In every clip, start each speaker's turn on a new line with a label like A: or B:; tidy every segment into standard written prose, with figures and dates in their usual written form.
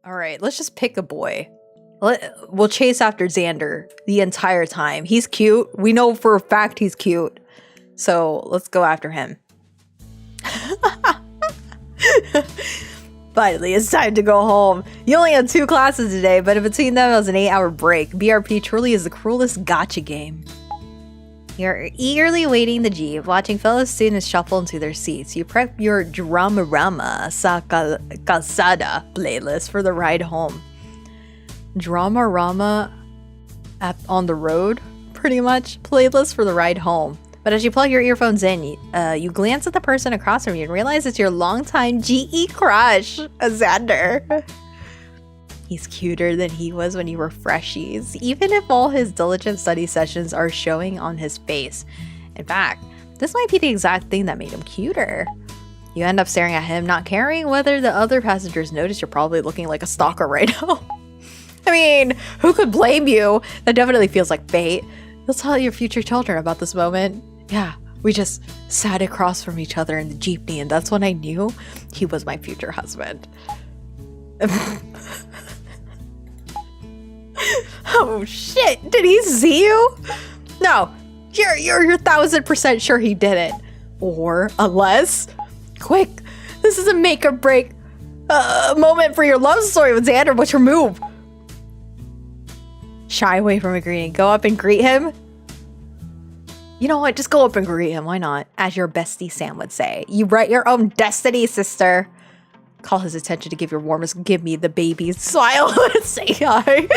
A: Alright, let's just pick a boy. We'll chase after Xander the entire time. He's cute. We know for a fact he's cute. So let's go after him. Finally, it's time to go home. You only had 2 classes today, but in between them, it was an 8-hour break. BRP truly is the cruelest gotcha game. You're eagerly waiting the jeep, watching fellow students shuffle into their seats. You prep your Drama-rama sa Calzada playlist for the ride home. Drama-rama on the road, pretty much, playlist for the ride home. But as you plug your earphones in, you glance at the person across from you and realize it's your longtime GE crush, Xander. He's cuter than he was when you were freshies, even if all his diligent study sessions are showing on his face. In fact, this might be the exact thing that made him cuter. You end up staring at him, not caring whether the other passengers notice you're probably looking like a stalker right now. I mean, who could blame you? That definitely feels like fate. You'll tell your future children about this moment. Yeah, we just sat across from each other in the jeepney, and that's when I knew he was my future husband. Oh shit, did he see you? No, you're 1000% sure he didn't. Or unless, quick, this is a make or break moment for your love story with Xander. What's your move? Shy away from a greeting. Go up and greet him. You know what? Just go up and greet him. Why not? As your bestie Sam would say. You write your own destiny, sister. Call his attention to give your warmest give me the baby smile and say hi.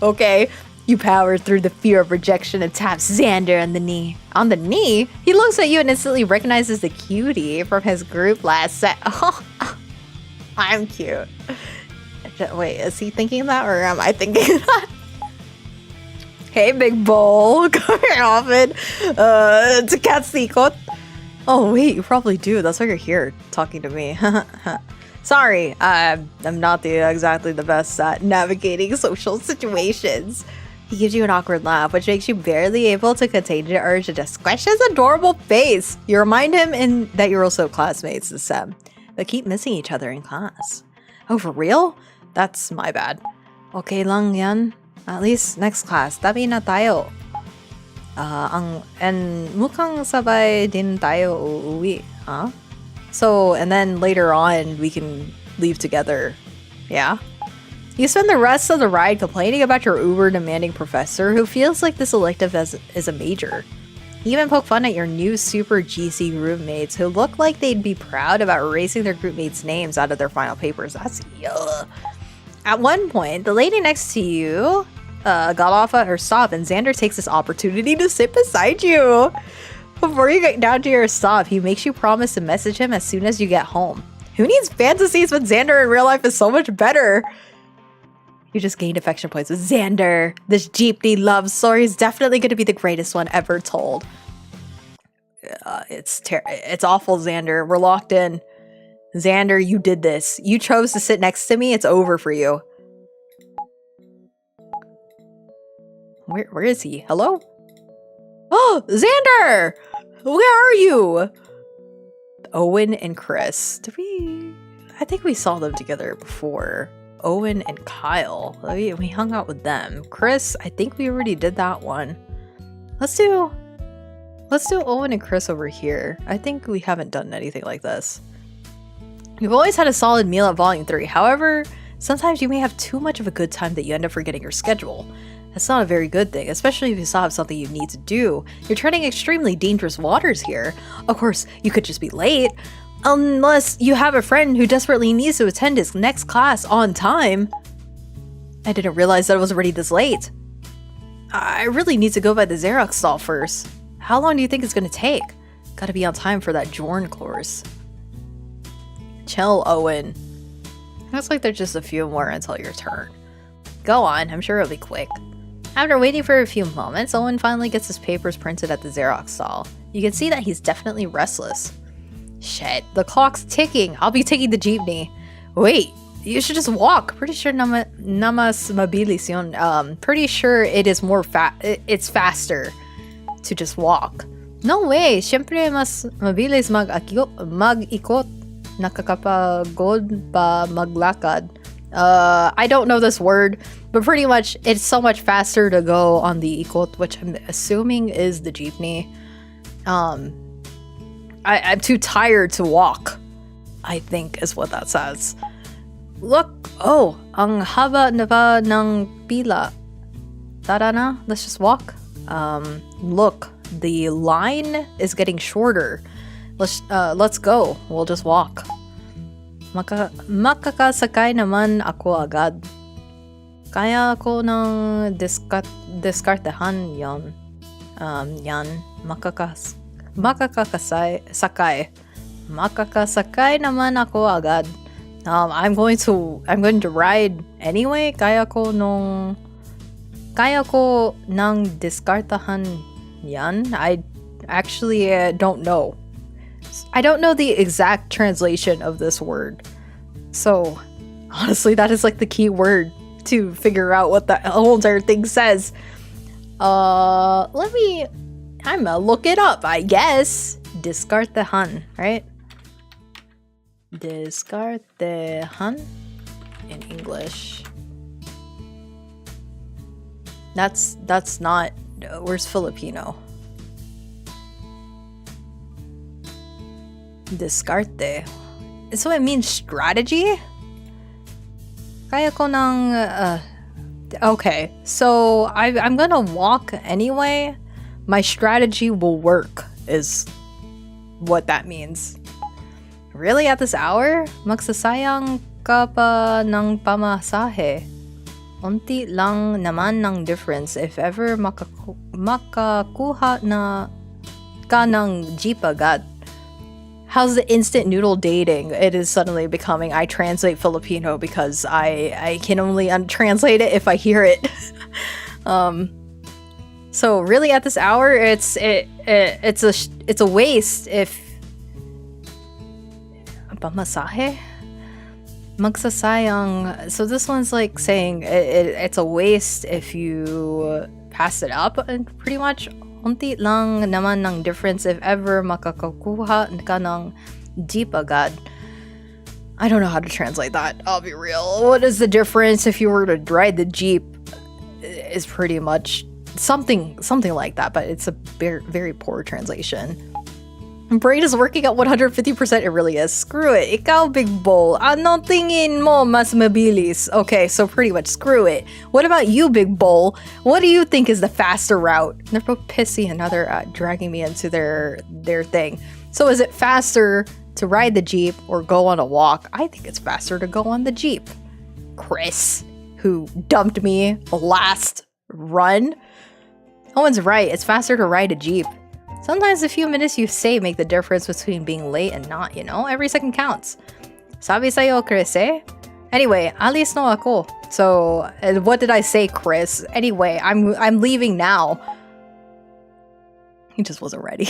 A: Okay. You power through the fear of rejection and tap Xander on the knee. On the knee? He looks at you and instantly recognizes the cutie from his group last set. Oh, I'm cute. Wait, is he thinking that or am I thinking that? Hey, big bull. Come here often. To catsikot. Oh, wait, you probably do. That's why you're here talking to me. Sorry, I'm not exactly the best at navigating social situations. He gives you an awkward laugh, which makes you barely able to contain the urge to just squish his adorable face. You remind him that you're also classmates as Sam, but keep missing each other in class. Oh, for real? That's my bad. Okay lang yan. At least next class, tabi na tayo. And mukhang sabay din tayo uuwi, huh? So, and then later on, we can leave together. Yeah? You spend the rest of the ride complaining about your uber-demanding professor who feels like this elective is a major. You even poke fun at your new super GC roommates who look like they'd be proud about erasing their groupmates' names out of their final papers. That's yuck. At one point, the lady next to you got off at her stop, and Xander takes this opportunity to sit beside you. Before you get down to your stop, he makes you promise to message him as soon as you get home. Who needs fantasies when Xander in real life is so much better? You just gained affection points with Xander. This jeepney love story is definitely going to be the greatest one ever told. It's awful, Xander. We're locked in. Xander, you did this. You chose to sit next to me. It's over for you. Where is he? Hello? Oh, Xander! Where are you? Owen and Chris. I think we saw them together before. Owen and Kyle. We hung out with them. Chris, I think we already did that one. Let's do Owen and Chris over here. I think we haven't done anything like this. You've always had a solid meal at Volume 3. However, sometimes you may have too much of a good time that you end up forgetting your schedule. That's not a very good thing, especially if you still have something you need to do. You're treading extremely dangerous waters here. Of course, you could just be late. Unless you have a friend who desperately needs to attend his next class on time. I didn't realize that it was already this late. I really need to go by the Xerox stall first. How long do you think it's gonna take? Gotta be on time for that Jorn course. Chill, Owen. Looks like there's just a few more until your turn. Go on, I'm sure it'll be quick. After waiting for a few moments, Owen finally gets his papers printed at the Xerox stall. You can see that he's definitely restless. Shit, the clock's ticking. I'll be taking the jeepney. Wait, you should just walk. Pretty sure namas mabilis yun. Pretty sure it is it's faster to just walk. No way, syempre mas mabilis mag-ikot. Nakakapagod pa maglakad. I don't know this word, but pretty much it's so much faster to go on the ikot, which I'm assuming is the jeepney. I'm too tired to walk, I think is what that says. Look, oh, ang haba na ba ng pila? Tara na, let's just walk. Look, the line is getting shorter. Let's go. We'll just walk. Makakasakay naman ako agad. Kaya ko nang diskartehan yan. Makakasakay naman ako agad. I'm going to ride anyway. Kaya ko nang diskartehan yan. I actually don't know. I don't know the exact translation of this word. So, honestly, that is like the key word to figure out what the whole entire thing says. I'm gonna look it up, I guess. Diskartehan, right? Diskartehan in English. That's not, where's Filipino? Discarte. So it means strategy? Kaya ko nang, okay, so I'm gonna walk anyway. My strategy will work, is what that means. Really, at this hour? Magsasayang ka pa ng pamasahe. Unti lang naman ng difference if ever makakuha na ka ng jeep agad. How's the instant noodle dating? It is suddenly becoming, I translate Filipino because I can only translate it if I hear it. So really at this hour, it's a waste if pamasahe? Magsasayang. So this one's like saying it's a waste if you pass it up, and pretty much unti lang naman ng difference if ever makakakuha ka ng jeep agad. I don't know how to translate that, I'll be real. What is the difference if you were to ride the jeep? Is pretty much something like that, but it's a very, very poor translation. Brain is working at 150%. It really is. Screw it. Ikaw, big bull. Ano tingin mo mas mabilis? Okay, so pretty much screw it. What about you, big bull? What do you think is the faster route? They're both pissy and now they're dragging me into their thing. So is it faster to ride the jeep or go on a walk? I think it's faster to go on the jeep. Chris, who dumped me last run. Owen's right. It's faster to ride a jeep. Sometimes the few minutes you save make the difference between being late and not, you know? Every second counts. Sabi sa'yo, Chris, eh? Anyway, alis no ako. So, what did I say, Chris? Anyway, I'm leaving now. He just wasn't ready.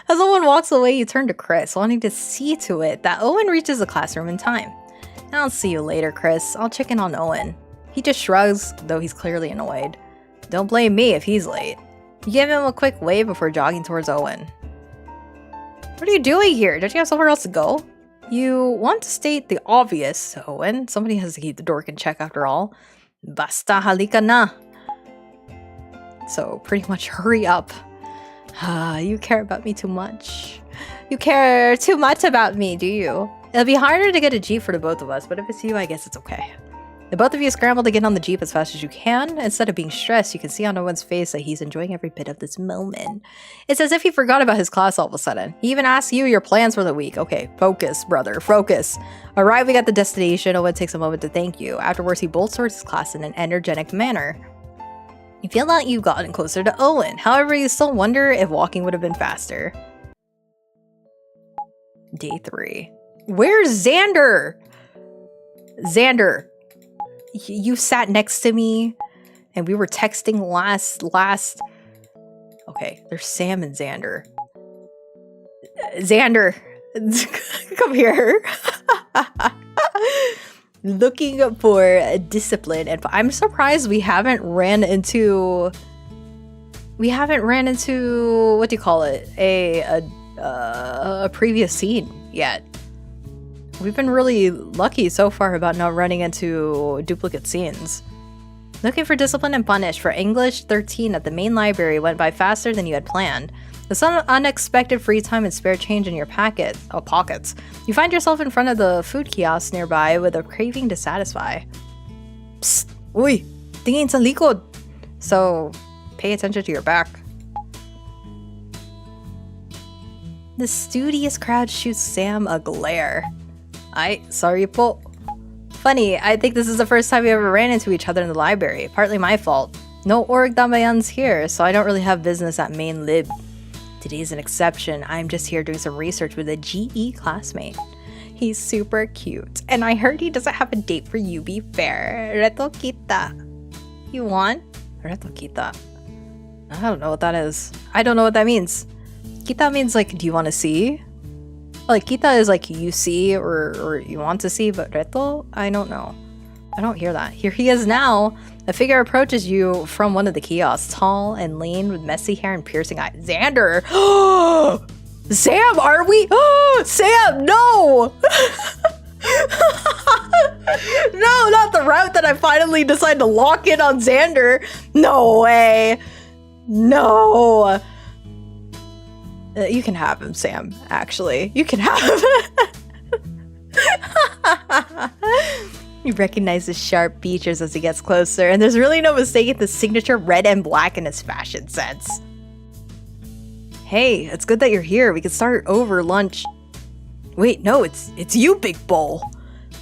A: As Owen walks away, you turn to Chris, wanting to see to it that Owen reaches the classroom in time. I'll see you later, Chris. I'll check in on Owen. He just shrugs, though he's clearly annoyed. Don't blame me if he's late. You give him a quick wave before jogging towards Owen. What are you doing here? Don't you have somewhere else to go? You want to state the obvious, Owen. Somebody has to keep the dork in check after all. Basta halika na. So pretty much hurry up. You care about me too much. You care too much about me, do you? It'll be harder to get a jeep for the both of us, but if it's you, I guess it's okay. The both of you scramble to get on the jeep as fast as you can. Instead of being stressed, you can see on Owen's face that he's enjoying every bit of this moment. It's as if he forgot about his class all of a sudden. He even asks you your plans for the week. Okay, focus, brother, focus. Arriving at the destination, Owen takes a moment to thank you. Afterwards, he bolts towards his class in an energetic manner. You feel like you've gotten closer to Owen. However, you still wonder if walking would have been faster. Day 3. Where's Xander? Xander. You sat next to me and we were texting last. Okay, there's Sam and Xander. Xander, come here. Looking for discipline, and I'm surprised we haven't ran into what do you call it, a previous scene yet. We've been really lucky so far about not running into duplicate scenes. Looking for discipline and punish for English 13 at the main library went by faster than you had planned. With some unexpected free time and spare change in your pockets, you find yourself in front of the food kiosk nearby with a craving to satisfy. Psst! Uy! Tingin sa likod! So, pay attention to your back. The studious crowd shoots Sam a glare. Ay, sorry po. Funny, I think this is the first time we ever ran into each other in the library. Partly my fault. No org damayans here, so I don't really have business at main lib. Today's an exception. I'm just here doing some research with a GE classmate. He's super cute, and I heard he doesn't have a date for you, be fair. Reto kita. You want? Reto kita. I don't know what that is. I don't know what that means. Kita means like, do you want to see? Like, kita is like you see or you want to see, but reto? I don't know. I don't hear that. Here he is now. A figure approaches you from one of the kiosks, tall and lean with messy hair and piercing eyes. Xander! Sam, are we? Sam, no! No, not the route that I finally decided to lock in on Xander. No way. No. You can have him, Sam, actually. You can have him. You recognize his sharp features as he gets closer, and there's really no mistaking the signature red and black in his fashion sense. Hey, it's good that you're here. We can start over lunch. Wait, no, it's you, Big Bull.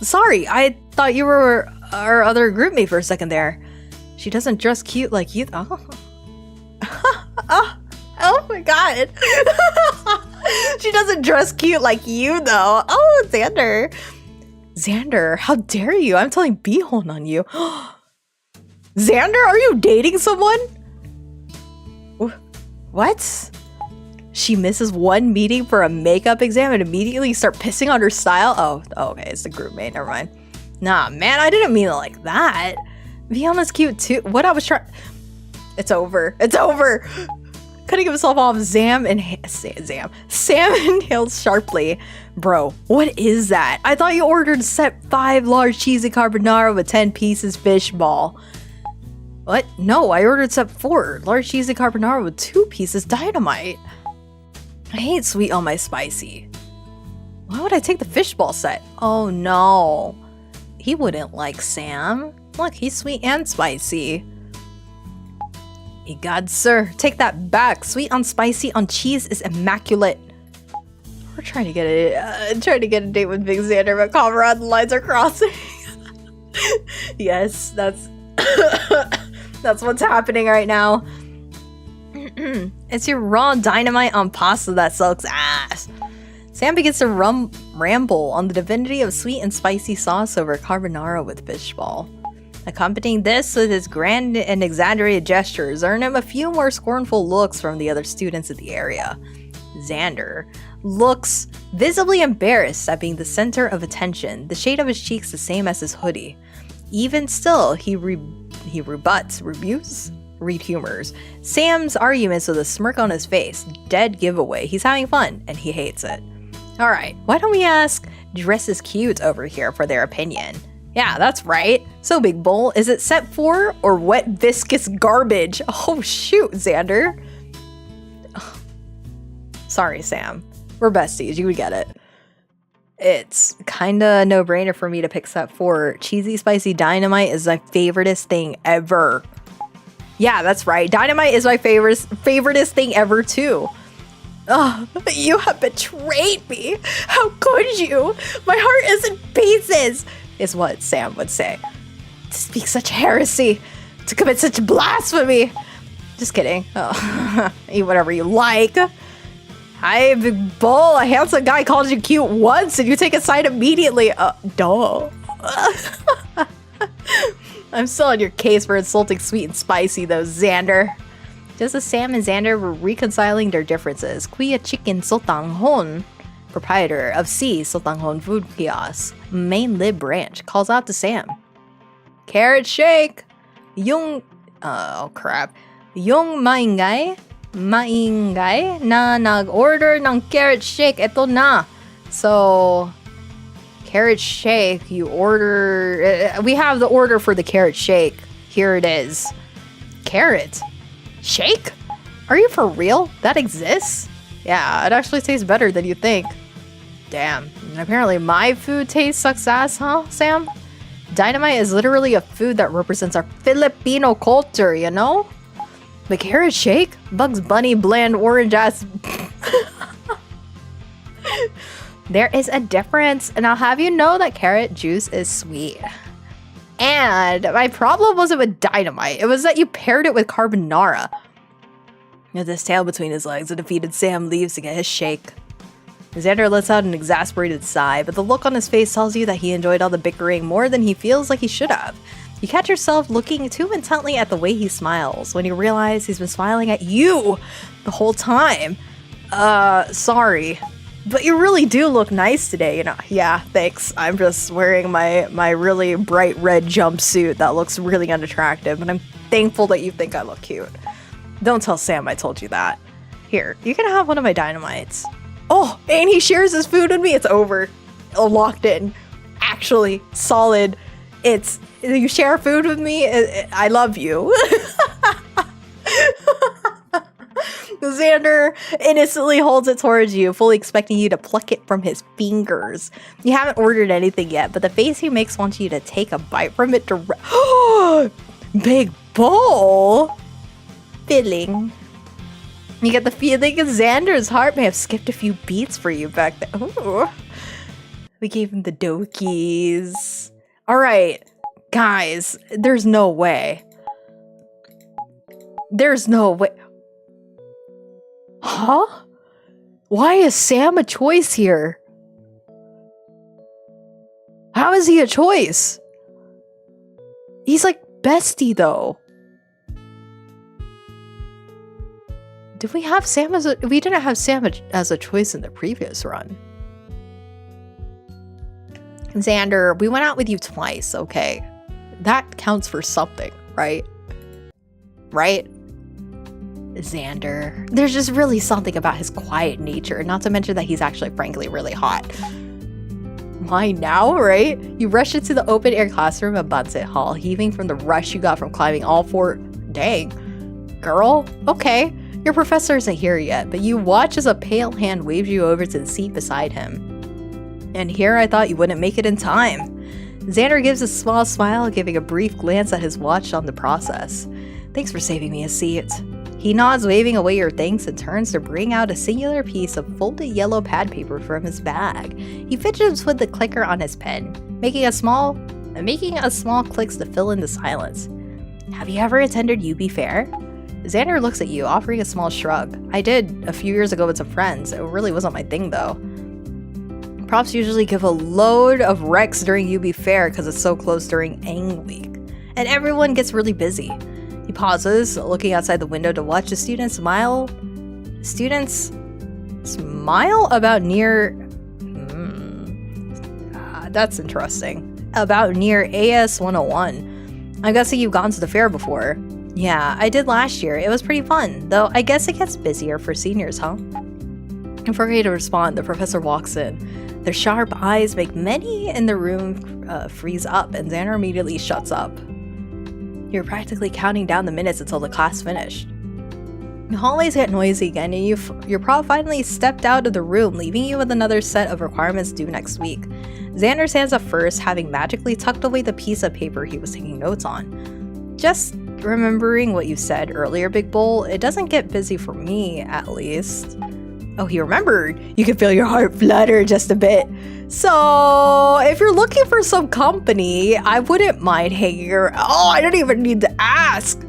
A: Sorry, I thought you were our other groupmate for a second there. She doesn't dress cute like you. Oh. Oh my god. She doesn't dress cute like you, though. Oh, Xander. Xander, how dare you? I'm telling Bihon on you. Xander, are you dating someone? What? She misses one meeting for a makeup exam and immediately start pissing on her style? Oh, okay, it's the groupmate, never mind. Nah, man, I didn't mean it like that. Bihon is cute too. What I was trying... It's over. It's over. Cutting himself off, Sam inhales sharply. Bro, what is that? I thought you ordered set 5 large cheesy carbonara with 10 pieces fish ball. What? No, I ordered set 4 large cheesy carbonara with 2 pieces dynamite. I hate sweet on my spicy. Why would I take the fishball set? Oh no. He wouldn't like Sam. Look, he's sweet and spicy. Egad, sir, take that back. Sweet on spicy on cheese is immaculate. We're trying to get a date with Big Xander, but comrade, the lines are crossing. Yes, that's that's what's happening right now. It's your raw dynamite on pasta that sucks ass. Sam begins to ramble on the divinity of sweet and spicy sauce over carbonara with fishball. Accompanying this with his grand and exaggerated gestures earn him a few more scornful looks from the other students in the area. Xander looks visibly embarrassed at being the center of attention, the shade of his cheeks the same as his hoodie. Even still, he rebukes Sam's arguments with a smirk on his face. Dead giveaway. He's having fun, and he hates it. Alright, why don't we ask Dresses Cute over here for their opinion? Yeah, that's right. So, Big Bull, is it set 4 or wet viscous garbage? Oh, shoot, Xander. Sorry, Sam. We're besties. You would get it. It's kinda no-brainer for me to pick set 4. Cheesy Spicy Dynamite is my favoriteest thing ever. Yeah, that's right. Dynamite is my favoriteest thing ever, too. Oh, you have betrayed me. How could you? My heart is in pieces. Is what Sam would say. To speak such heresy, to commit such blasphemy. Just kidding. Oh, eat whatever you like. Hi, Big Bull. A handsome guy called you cute once and you take a side immediately. Duh. I'm still on your case for insulting sweet and spicy, though, Xander. Just as Sam and Xander were reconciling their differences, Kuya Chicken Sotanghon, proprietor of C Sotanghon Food Kiosk, main lib branch, calls out to Sam. Carrot shake! Yung maingay na nag-order ng carrot shake. Eto na. So, carrot shake. You order... we have the order for the carrot shake. Here it is. Carrot? Shake? Are you for real? That exists? Yeah, it actually tastes better than you think. Damn. Apparently my food taste sucks ass, huh, Sam? Dynamite is literally a food that represents our Filipino culture, you know? The carrot shake? Bugs Bunny bland orange ass... There is a difference, and I'll have you know that carrot juice is sweet. And my problem wasn't with dynamite, it was that you paired it with carbonara. With his tail between his legs, a defeated Sam leaves to get his shake. Xander lets out an exasperated sigh, but the look on his face tells you that he enjoyed all the bickering more than he feels like he should have. You catch yourself looking too intently at the way he smiles when you realize he's been smiling at you the whole time. Sorry. But you really do look nice today, you know. Yeah, thanks. I'm just wearing my really bright red jumpsuit that looks really unattractive, and I'm thankful that you think I look cute. Don't tell Sam I told you that. Here, you can have one of my dynamites. Oh, and he shares his food with me. It's over. Locked in. Actually, solid. You share food with me. I love you. Xander innocently holds it towards you, fully expecting you to pluck it from his fingers. You haven't ordered anything yet, but the face he makes wants you to take a bite from it Big bowl! Filling. You get the feeling that Xander's heart may have skipped a few beats for you back there. Ooh. We gave him the dokies. Alright, guys, there's no way. There's no way. Huh? Why is Sam a choice here? How is he a choice? He's like bestie though. Did we have Sam as a... We didn't have Sam as a choice in the previous run. Xander, we went out with you twice, okay? That counts for something, right? Right? Xander. There's just really something about his quiet nature, not to mention that he's actually frankly really hot. Why now, right? You rush into the open-air classroom at Bancit Hall, heaving from the rush you got from climbing all four... Dang. Girl? Okay. Your professor isn't here yet, but you watch as a pale hand waves you over to the seat beside him. And here I thought you wouldn't make it in time. Xander gives a small smile, giving a brief glance at his watch on the process. Thanks for saving me a seat. He nods, waving away your thanks, and turns to bring out a singular piece of folded yellow pad paper from his bag. He fidgets with the clicker on his pen, making a small clicks to fill in the silence. Have you ever attended UB Fair? Xander looks at you, offering a small shrug. I did, a few years ago with some friends. It really wasn't my thing though. Props usually give a load of recs during UB Fair because it's so close during Ang Week, and everyone gets really busy. He pauses, looking outside the window to watch the students smile. Students smile about near... that's interesting. About near AS 101. I'm guessing you've gone to the fair before. Yeah, I did last year. It was pretty fun, though I guess it gets busier for seniors, huh? Before you to respond, the professor walks in. Their sharp eyes make many in the room freeze up, and Xander immediately shuts up. You're practically counting down the minutes until the class finished. The hallways get noisy again, and your prof finally stepped out of the room, leaving you with another set of requirements due next week. Xander stands up first, having magically tucked away the piece of paper he was taking notes on. Just remembering what you said earlier, Big Bull, it doesn't get busy for me, at least. Oh, he remembered. You can feel your heart flutter just a bit. So, if you're looking for some company, I wouldn't mind hanging around. Oh, I don't even need to ask.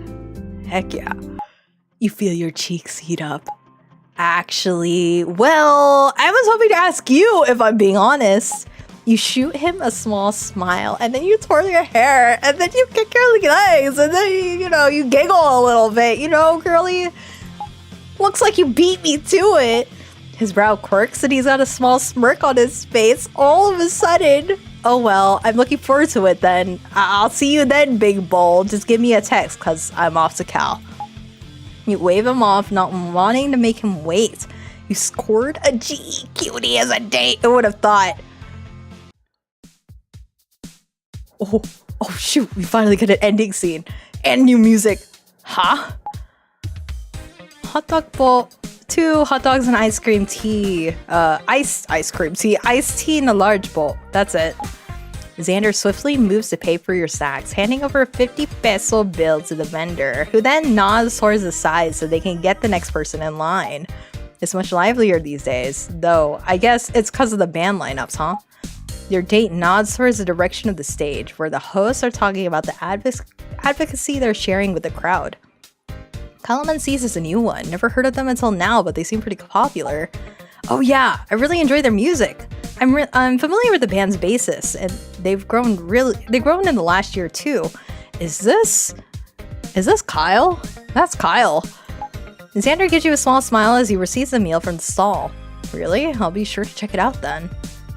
A: Heck yeah. You feel your cheeks heat up. Actually, well, I was hoping to ask you, if I'm being honest. You shoot him a small smile, and then you twirl your hair, and then you kick your legs, and then, you giggle a little bit, girlie? Looks like you beat me to it. His brow quirks, and he's got a small smirk on his face all of a sudden. Oh well, I'm looking forward to it then. I'll see you then, Big Bull. Just give me a text, cause I'm off to Cal. You wave him off, not wanting to make him wait. You scored a G, cutie as a date, I would have thought. Oh, oh shoot, we finally get an ending scene. And new music. Huh? Hot dog bowl. 2 hot dogs and ice cream tea. Iced tea in a large bowl. That's it. Xander swiftly moves to pay for your snacks, handing over a 50 peso bill to the vendor, who then nods towards the side so they can get the next person in line. It's much livelier these days, though I guess it's because of the band lineups, huh? Your date nods towards the direction of the stage, where the hosts are talking about the advocacy they're sharing with the crowd. Calamansis is a new one. Never heard of them until now, but they seem pretty popular. Oh yeah, I really enjoy their music. I'm familiar with the band's bassist, and they've grown in the last year too. Is this Kyle? That's Kyle. Xander gives you a small smile as he receives the meal from the stall. Really? I'll be sure to check it out then.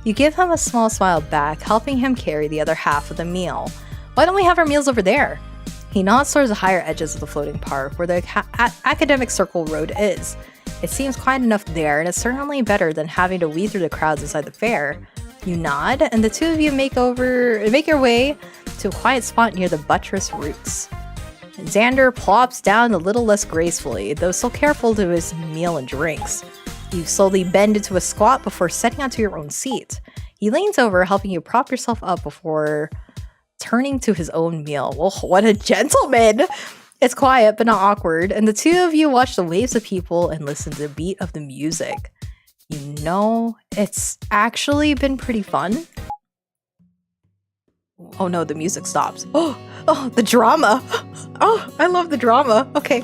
A: You give him a small smile back, helping him carry the other half of the meal. Why don't we have our meals over there? He nods towards the higher edges of the floating park, where the academic circle road is. It seems quiet enough there, and it's certainly better than having to weed through the crowds inside the fair. You nod, and the two of you make your way to a quiet spot near the buttress roots. Xander plops down a little less gracefully, though still careful to his meal and drinks. You slowly bend into a squat before setting onto your own seat. He leans over, helping you prop yourself up before turning to his own meal. Well, what a gentleman! It's quiet but not awkward, and the two of you watch the waves of people and listen to the beat of the music. You know, it's actually been pretty fun. Oh no, the music stops. Oh, the drama! Oh, I love the drama. Okay,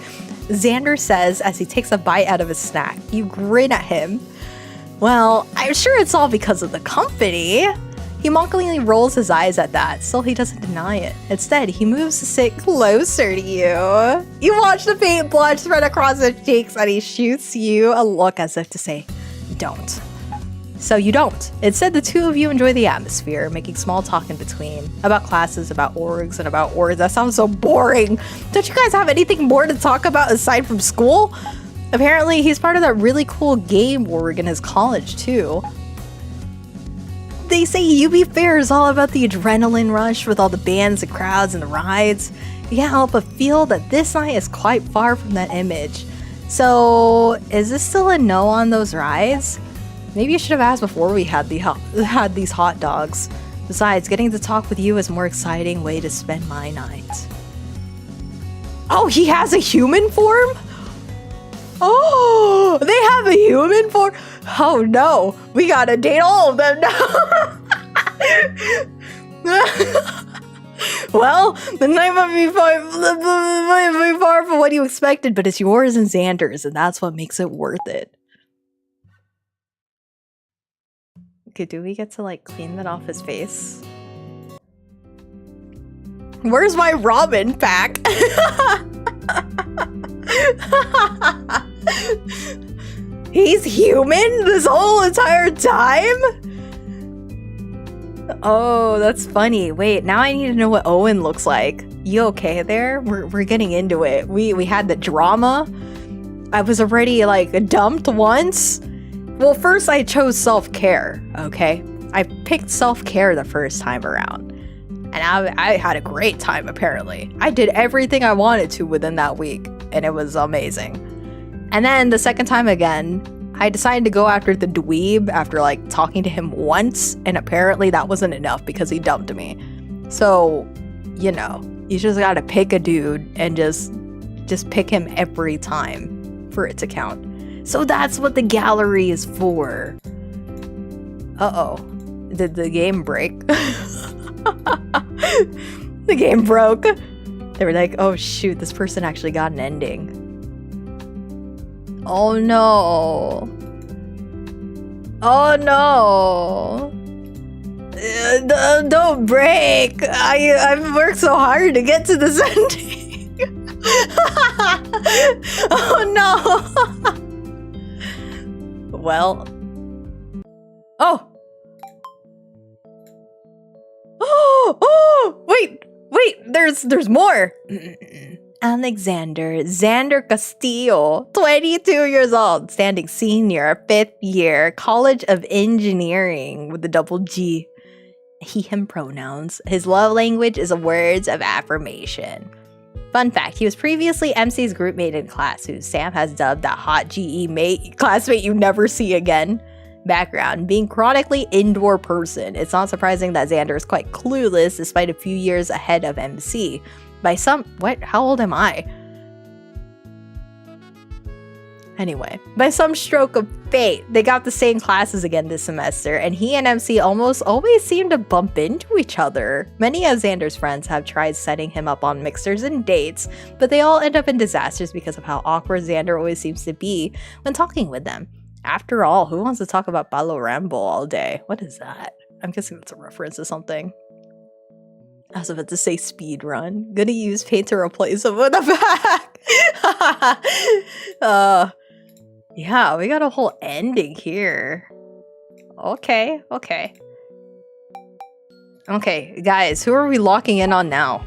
A: Xander says as he takes a bite out of his snack. You grin at him. Well, I'm sure it's all because of the company. He mockingly rolls his eyes at that, still he doesn't deny it. Instead, he moves to sit closer to you. You watch the paint blotch spread across his cheeks and he shoots you a look as if to say, don't. So you don't. Instead, the two of you enjoy the atmosphere, making small talk in between. About classes, about orgs, and about orgs. That sounds so boring. Don't you guys have anything more to talk about aside from school? Apparently, he's part of that really cool game org in his college, too. They say UB Fair is all about the adrenaline rush with all the bands and crowds and the rides. You can't help but feel that this night is quite far from that image. So, is this still a no on those rides? Maybe you should have asked before we had these hot dogs. Besides, getting to talk with you is a more exciting way to spend my night. Oh, he has a human form? Oh, they have a human form? Oh no, we gotta date all of them now. Well, the night might be far from what you expected, but it's yours and Xander's, and that's what makes it worth it. Okay, do we get to like clean that off his face? Where's my ramen pack? He's human this whole entire time? Oh, that's funny. Wait, now I need to know what Owen looks like. You okay there? We're getting into it. We had the drama. I was already like dumped once. Well, first I chose self-care, okay? I picked self-care the first time around. And I had a great time, apparently. I did everything I wanted to within that week, and it was amazing. And then the second time again, I decided to go after the dweeb after like talking to him once, and apparently that wasn't enough because he dumped me. So, you know, you just gotta pick a dude and just pick him every time for it to count. So that's what the gallery is for. Uh-oh. Did the game break? The game broke. They were like, oh shoot, this person actually got an ending. Oh no. Oh no. Don't break. I've worked so hard to get to this ending. Oh no. Well. Oh. Oh, wait, there's more. Xander Castillo, 22 years old, standing senior, 5th year, College of Engineering with the double G. he, him pronouns. His love language is words of affirmation. Fun fact, he was previously MC's group mate in class, who Sam has dubbed the hot GE mate, classmate you never see again. Background, being chronically indoor person. It's not surprising that Xander is quite clueless despite a few years ahead of MC. How old am I? Anyway, by some stroke of fate, they got the same classes again this semester, and he and MC almost always seem to bump into each other. Many of Xander's friends have tried setting him up on mixers and dates, but they all end up in disasters because of how awkward Xander always seems to be when talking with them. After all, who wants to talk about Palo Rambo all day? What is that? I'm guessing that's a reference to something. I was about to say speed run. Gonna use paint to replace him with a back. Yeah, we got a whole ending here. Okay. Okay, guys, who are we locking in on now?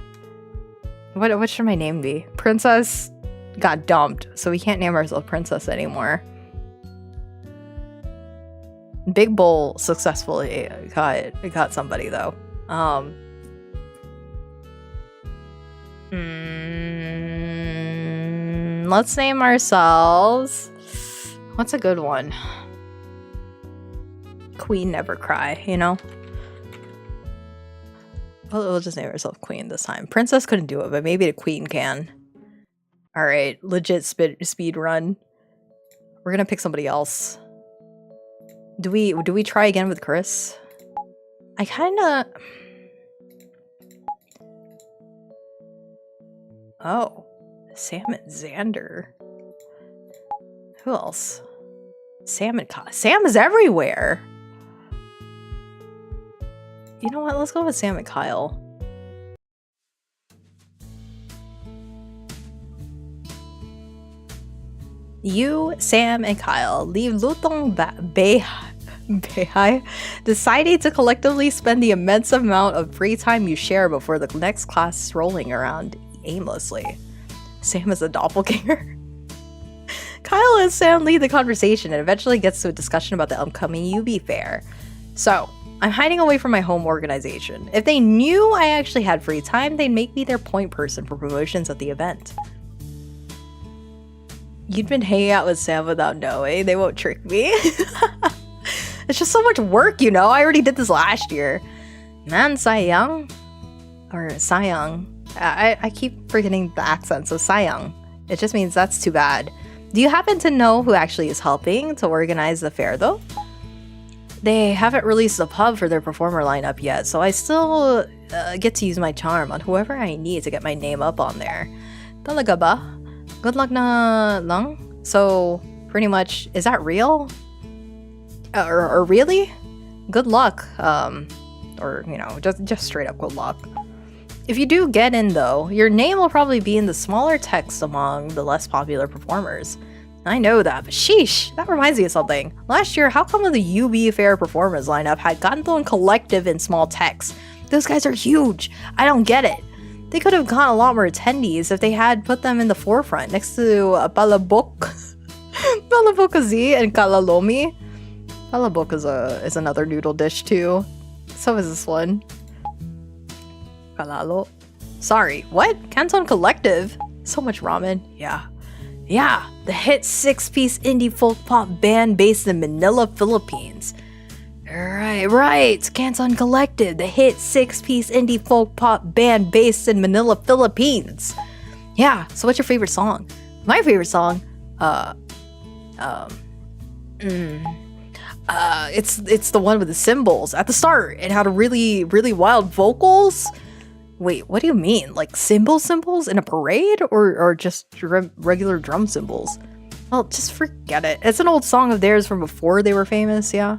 A: What should my name be? Princess got dumped, so we can't name ourselves Princess anymore. Big Bull successfully got somebody though. Let's name ourselves. What's a good one? Queen Never Cry, you know? We'll just name ourselves Queen this time. Princess couldn't do it, but maybe the Queen can. Alright, legit speed run. We're gonna pick somebody else. Do we try again with Chris? I kinda... Oh. Sam and Xander. Who else? Sam and Kyle. Sam is everywhere! You know what? Let's go with Sam and Kyle. You, Sam, and Kyle leave Lutong Beihai, deciding to collectively spend the immense amount of free time you share before the next class strolling around aimlessly. Sam is a doppelganger. Kyle and Sam lead the conversation and eventually gets to a discussion about the upcoming UB fair. So, I'm hiding away from my home organization. If they knew I actually had free time, they'd make me their point person for promotions at the event. You'd been hanging out with Sam without knowing. They won't trick me. It's just so much work, you know? I already did this last year. Man, sayang? Or sayang. I keep forgetting the accent, so sayang. It just means that's too bad. Do you happen to know who actually is helping to organize the fair, though? They haven't released the pub for their performer lineup yet, so I still get to use my charm on whoever I need to get my name up on there. Talaga ba? Good luck na lang? So, pretty much, is that real? Or really? Good luck. Or, you know, just straight up good luck. If you do get in, though, your name will probably be in the smaller text among the less popular performers. I know that, but sheesh, that reminds me of something. Last year, how come the UB Fair performers lineup had Kantunan Collective in small text? Those guys are huge. I don't get it. They could have gotten a lot more attendees if they had put them in the forefront next to Palabok, Palabok Z and Kalalomi. Palabok is another noodle dish too. So is this one. Kalalo. Sorry, what? Kantunan Collective? So much ramen. Yeah, the hit 6-piece indie folk pop band based in Manila, Philippines. Right. Kantunan Collective, the hit 6-piece indie folk pop band based in Manila, Philippines. Yeah, so what's your favorite song? My favorite song? It's the one with the cymbals at the start. It had a really, really wild vocals. Wait, what do you mean? Like cymbals in a parade? Or just regular drum cymbals? Well, just forget it. It's an old song of theirs from before they were famous, yeah?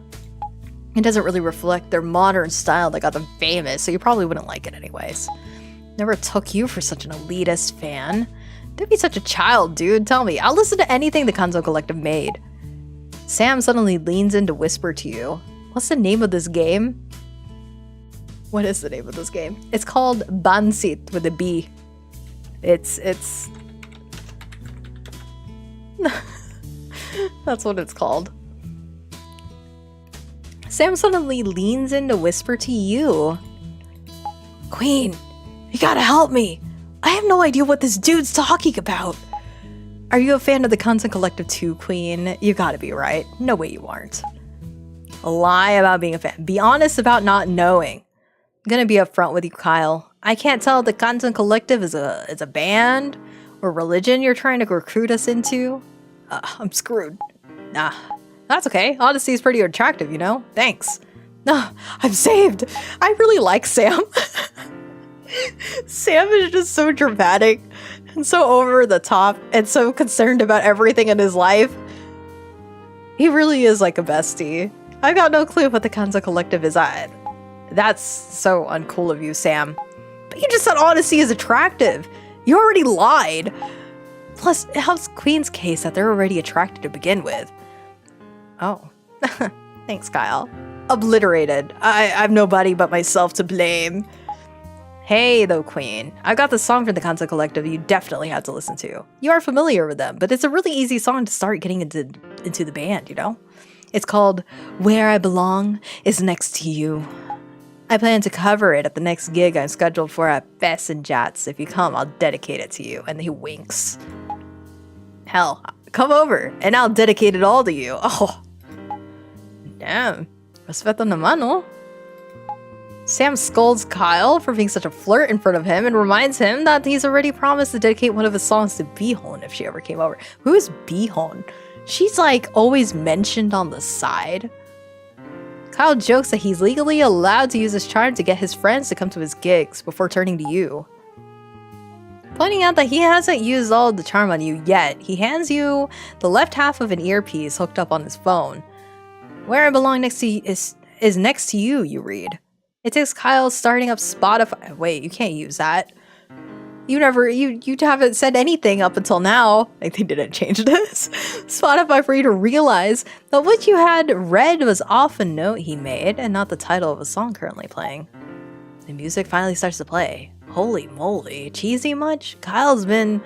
A: It doesn't really reflect their modern style that got them famous, so you probably wouldn't like it anyways. Never took you for such an elitist fan. Don't be such a child, dude. Tell me. I'll listen to anything the Kantunan Collective made. Sam suddenly leans in to whisper to you. What's the name of this game? What is the name of this game? It's called Bancit with a B. It's... That's what it's called. Sam suddenly leans in to whisper to you. Queen, you gotta help me. I have no idea what this dude's talking about. Are you a fan of the Kantunan Collective too, Queen? You gotta be, right? No way you aren't. Lie about being a fan. Be honest about not knowing. I'm gonna be upfront with you, Kyle. I can't tell if the Kantunan Collective is a band or religion you're trying to recruit us into. I'm screwed. Nah, that's okay. Honesty is pretty attractive, you know? Thanks. No, I'm saved. I really like Sam. Sam is just so dramatic and so over the top and so concerned about everything in his life. He really is like a bestie. I've got no clue what the Kantunan Collective is at. That's so uncool of you, Sam. But you just said honesty is attractive. You already lied. Plus, it helps Queen's case that they're already attracted to begin with. Oh. Thanks, Kyle. Obliterated. I've nobody but myself to blame. Hey, though, Queen. I got the song from the Kantunan Collective you definitely had to listen to. You are familiar with them, but it's a really easy song to start getting into the band, you know? It's called Where I Belong Is Next to You. I plan to cover it at the next gig I'm scheduled for at Bess and Jats. If you come, I'll dedicate it to you. And he winks. Hell, come over, and I'll dedicate it all to you. Oh. Damn. Respeto naman, no? Sam scolds Kyle for being such a flirt in front of him and reminds him that he's already promised to dedicate one of his songs to Bihon if she ever came over. Who is Bihon? She's like always mentioned on the side. Kyle jokes that he's legally allowed to use his charm to get his friends to come to his gigs before turning to you. Pointing out that he hasn't used all the charm on you yet, he hands you the left half of an earpiece hooked up on his phone. Where I belong next to you is next to you, you read. It takes Kyle starting up Spotify. Wait, you can't use that. You haven't said anything up until now. Like they didn't change this. Spotify for you to realize that what you had read was off a note he made and not the title of a song currently playing. The music finally starts to play. Holy moly, cheesy much? Kyle's been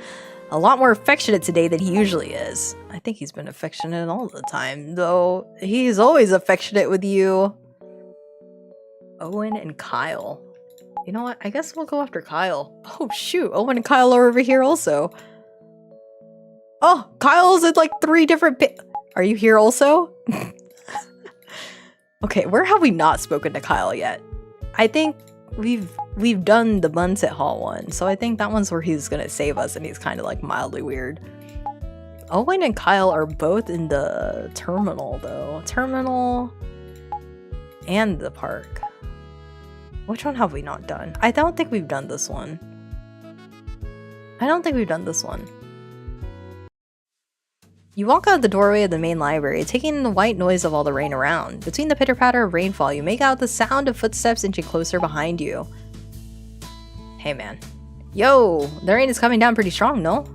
A: a lot more affectionate today than he usually is. I think he's been affectionate all the time, though he's always affectionate with you. Owen and Kyle. You know what? I guess we'll go after Kyle. Oh shoot, Owen and Kyle are over here also. Oh, Kyle's in like 3 different Are you here also? Okay, where have we not spoken to Kyle yet? I think we've done the Bancit Hall one, so I think that one's where he's gonna save us and he's kind of like mildly weird. Owen and Kyle are both in the terminal though. Terminal and the park. Which one have we not done? I don't think we've done this one. You walk out the doorway of the main library, taking in the white noise of all the rain around. Between the pitter-patter of rainfall, you make out the sound of footsteps inching closer behind you. Hey man. Yo, the rain is coming down pretty strong, no?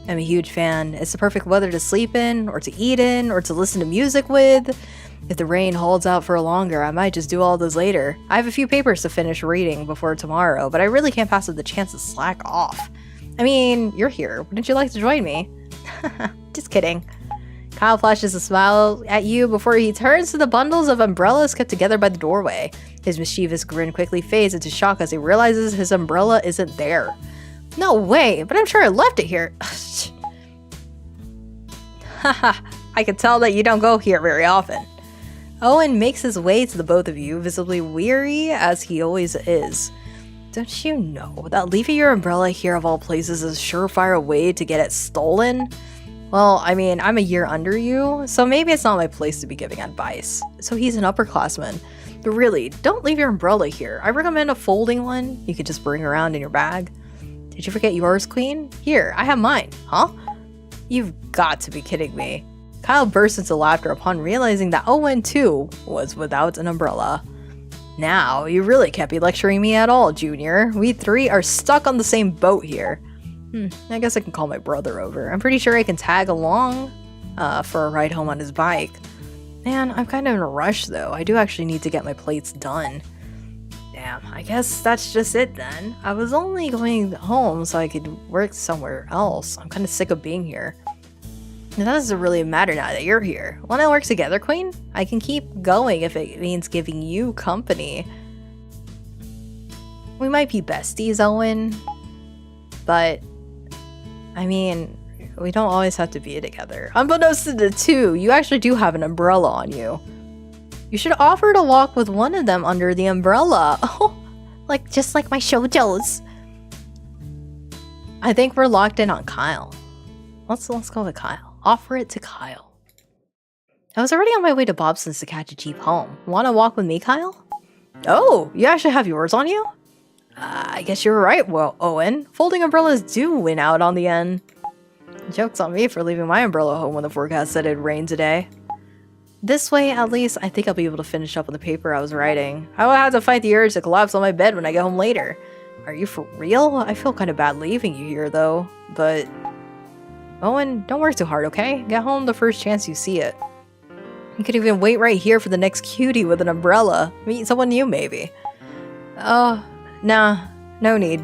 A: I'm a huge fan. It's the perfect weather to sleep in, or to eat in, or to listen to music with. If the rain holds out for longer, I might just do all those later. I have a few papers to finish reading before tomorrow, but I really can't pass up the chance to slack off. I mean, you're here. Wouldn't you like to join me? Just kidding. Kyle flashes a smile at you before he turns to the bundles of umbrellas kept together by the doorway. His mischievous grin quickly fades into shock as he realizes his umbrella isn't there. No way, but I'm sure I left it here. Haha, I can tell that you don't go here very often. Owen makes his way to the both of you, visibly weary as he always is. Don't you know that leaving your umbrella here of all places is a surefire way to get it stolen? Well, I mean, I'm a year under you, so maybe it's not my place to be giving advice. So he's an upperclassman. But really, don't leave your umbrella here. I recommend a folding one you could just bring around in your bag. Did you forget yours, Queen? Here, I have mine. Huh? You've got to be kidding me. Kyle bursts into laughter upon realizing that Owen, too, was without an umbrella. Now, you really can't be lecturing me at all, Junior. We 3 are stuck on the same boat here. I guess I can call my brother over. I'm pretty sure I can tag along for a ride home on his bike. Man, I'm kind of in a rush, though. I do actually need to get my plates done. Damn, I guess that's just it then. I was only going home so I could work somewhere else. I'm kind of sick of being here. It doesn't really matter now that you're here. Wanna work together, Queen? I can keep going if it means giving you company. We might be besties, Owen. But, I mean, we don't always have to be together. Unbeknownst to the two, you actually do have an umbrella on you. You should offer to walk with one of them under the umbrella. Oh, just like my shoujo's. I think we're locked in on Kyle. Let's go with Kyle. Offer it to Kyle. I was already on my way to Bobson's to catch a jeep home. Wanna walk with me, Kyle? Oh, you actually have yours on you? I guess you're right, well, Owen. Folding umbrellas do win out on the end. Joke's on me for leaving my umbrella home when the forecast said it'd rain today. This way, at least, I think I'll be able to finish up on the paper I was writing. I will have to fight the urge to collapse on my bed when I get home later. Are you for real? I feel kind of bad leaving you here, though. But... Owen, don't work too hard, okay? Get home the first chance you see it. You could even wait right here for the next cutie with an umbrella. Meet someone new, maybe. Oh, nah, no need.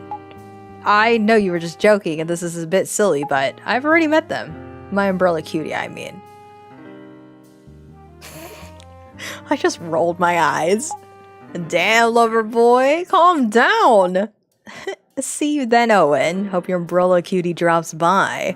A: I know you were just joking and this is a bit silly, but I've already met them. My umbrella cutie, I mean. I just rolled my eyes. Damn, lover boy, calm down. See you then, Owen. Hope your umbrella cutie drops by.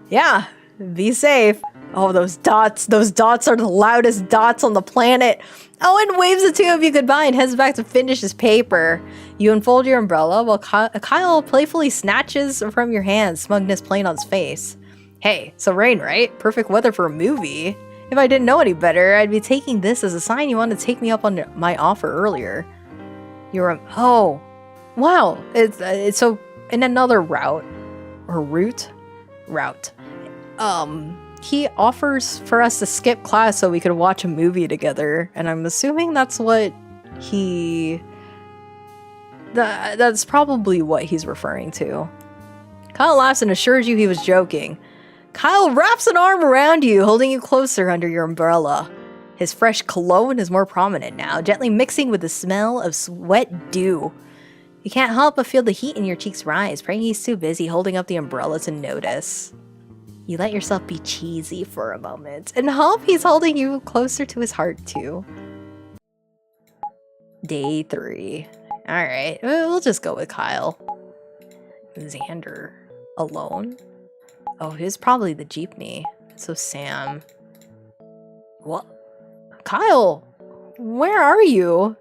A: Yeah, be safe. Oh, those dots. Those dots are the loudest dots on the planet. Owen waves the two of you goodbye and heads back to finish his paper. You unfold your umbrella while Kyle playfully snatches from your hand, smugness plain on his face. Hey, so rain, right? Perfect weather for a movie. If I didn't know any better, I'd be taking this as a sign you wanted to take me up on my offer earlier. You're oh, wow. It's so in another route or route. He offers for us to skip class so we could watch a movie together, and I'm assuming that's what that's probably what he's referring to. Kyle laughs and assures you he was joking. Kyle wraps an arm around you, holding you closer under your umbrella. His fresh cologne is more prominent now, gently mixing with the smell of sweat dew. You can't help but feel the heat in your cheeks rise, praying he's too busy holding up the umbrella to notice. You let yourself be cheesy for a moment, and hope he's holding you closer to his heart too. Day 3. Alright, we'll just go with Kyle. Xander. Alone? Oh, he's probably the jeepney. So Sam. What? Kyle! Where are you?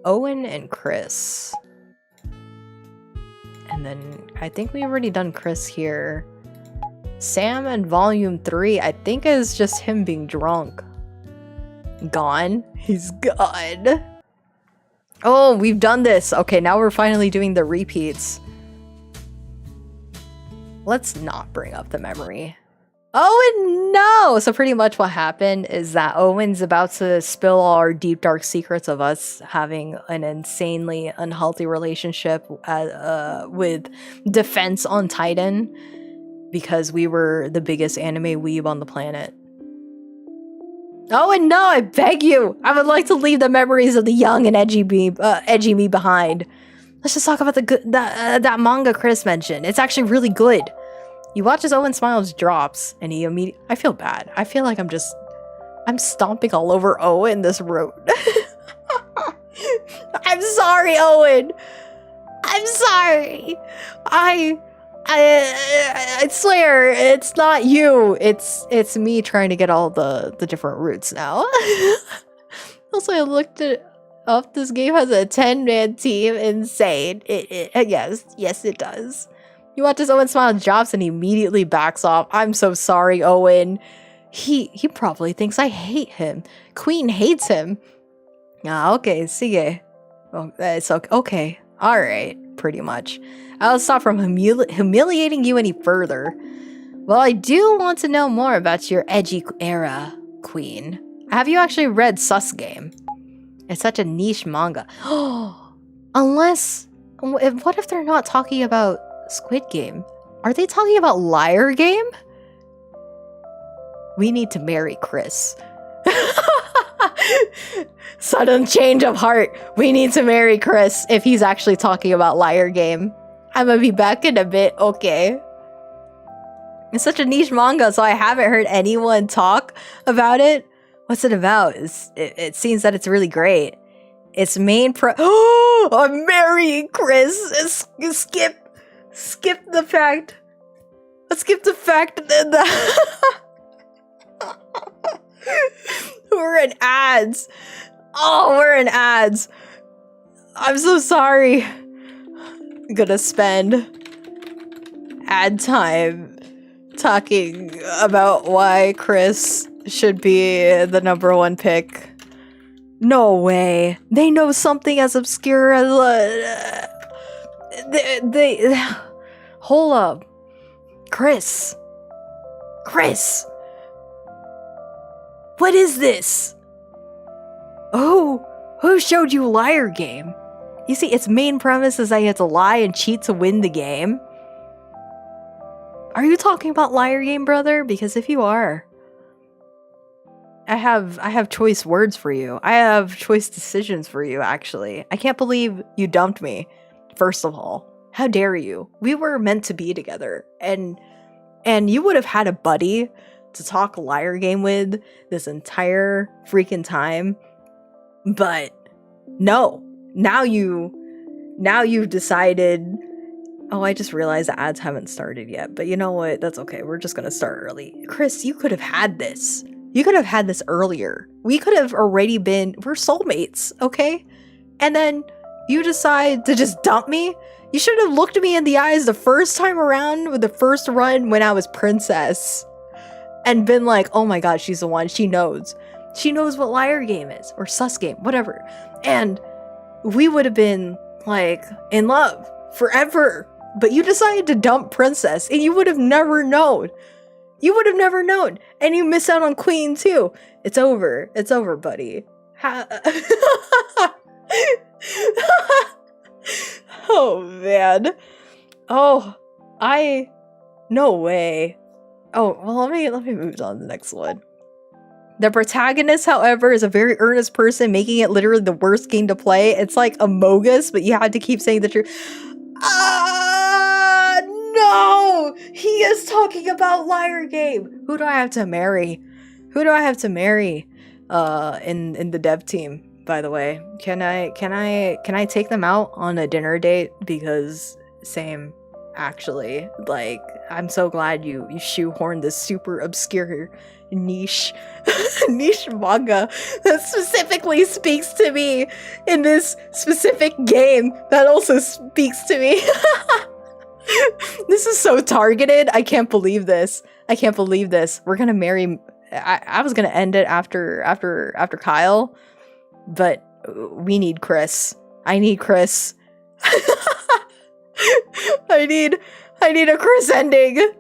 A: Owen and Chris. And then I think we've already done Chris here. Sam in volume 3, I think is just him being drunk. Gone? He's gone. Oh, we've done this. Okay, now we're finally doing the repeats. Let's not bring up the memory. Oh, no! So pretty much what happened is that Owen's about to spill all our deep, dark secrets of us having an insanely unhealthy relationship with Defense on Titan. Because we were the biggest anime weeb on the planet. Oh, and no, I beg you! I would like to leave the memories of the young and edgy me behind. Let's just talk about that manga Chris mentioned. It's actually really good. You watch as Owen Smiles drops, and he immediately... I feel bad. I feel like I'm stomping all over Owen this road. I'm sorry, Owen! I'm sorry! I swear, it's not you. It's me trying to get all the different routes now. Also, I looked it up. This game has a 10-man team. Insane. Yes, it does. You watch as Owen Smile drops and he immediately backs off. I'm so sorry, Owen. He probably thinks I hate him. Queen hates him. Ah, okay, sige. Oh, it's okay. Okay, all right, pretty much. I'll stop from humiliating you any further. Well, I do want to know more about your edgy era, Queen. Have you actually read Sus Game? It's such a niche manga. Unless... What if they're not talking about Squid Game? Are they talking about Liar Game? We need to marry Chris. Sudden change of heart. We need to marry Chris if he's actually talking about Liar Game. I'm gonna be back in a bit, okay. It's such a niche manga, so I haven't heard anyone talk about it. What's it about? It seems that it's really great. Its main Oh, I'm marrying Chris. Skip the fact. Let's skip the fact that we're in ads. Oh, we're in ads. I'm so sorry. I'm gonna spend ad time talking about why Chris should be the #1 pick. No way. They know something as obscure as they hold up. Chris. What is this? Oh, who showed you Liar Game? You see, its main premise is that you have to lie and cheat to win the game. Are you talking about Liar Game, brother? Because if you are, I have choice words for you. I have choice decisions for you, actually. I can't believe you dumped me, first of all. How dare you? We were meant to be together, and you would have had a buddy to talk Liar Game with this entire freaking time. But no, now you've decided. Oh, I just realized the ads haven't started yet, but you know what? That's okay. We're just gonna start early. Chris, you could have had this. You could have had this earlier. We could have already we're soulmates, okay? And then you decide to just dump me? You should have looked me in the eyes the first time around with the first run when I was princess and been like, oh my god, she's the one. She knows. She knows what Liar Game is, or Sus Game, whatever. And we would have been, like, in love forever. But you decided to dump Princess, and you would have never known. You would have never known. And you miss out on Queen, too. It's over. It's over, buddy. Oh, man. Oh, no way. Oh, well, let me move on to the next one. The protagonist, however, is a very earnest person, making it literally the worst game to play. It's like Among Us, but you had to keep saying the truth. No! He is talking about Liar Game. Who do I have to marry? Who do I have to marry? In the dev team, by the way. Can I take them out on a dinner date? Because same, actually. Like, I'm so glad you shoehorned this super obscure niche manga that specifically speaks to me in this specific game that also speaks to me. This is so targeted. I can't believe this. We're gonna marry. I was gonna end it after Kyle, but we need Chris. I need Chris. I need a Chris ending.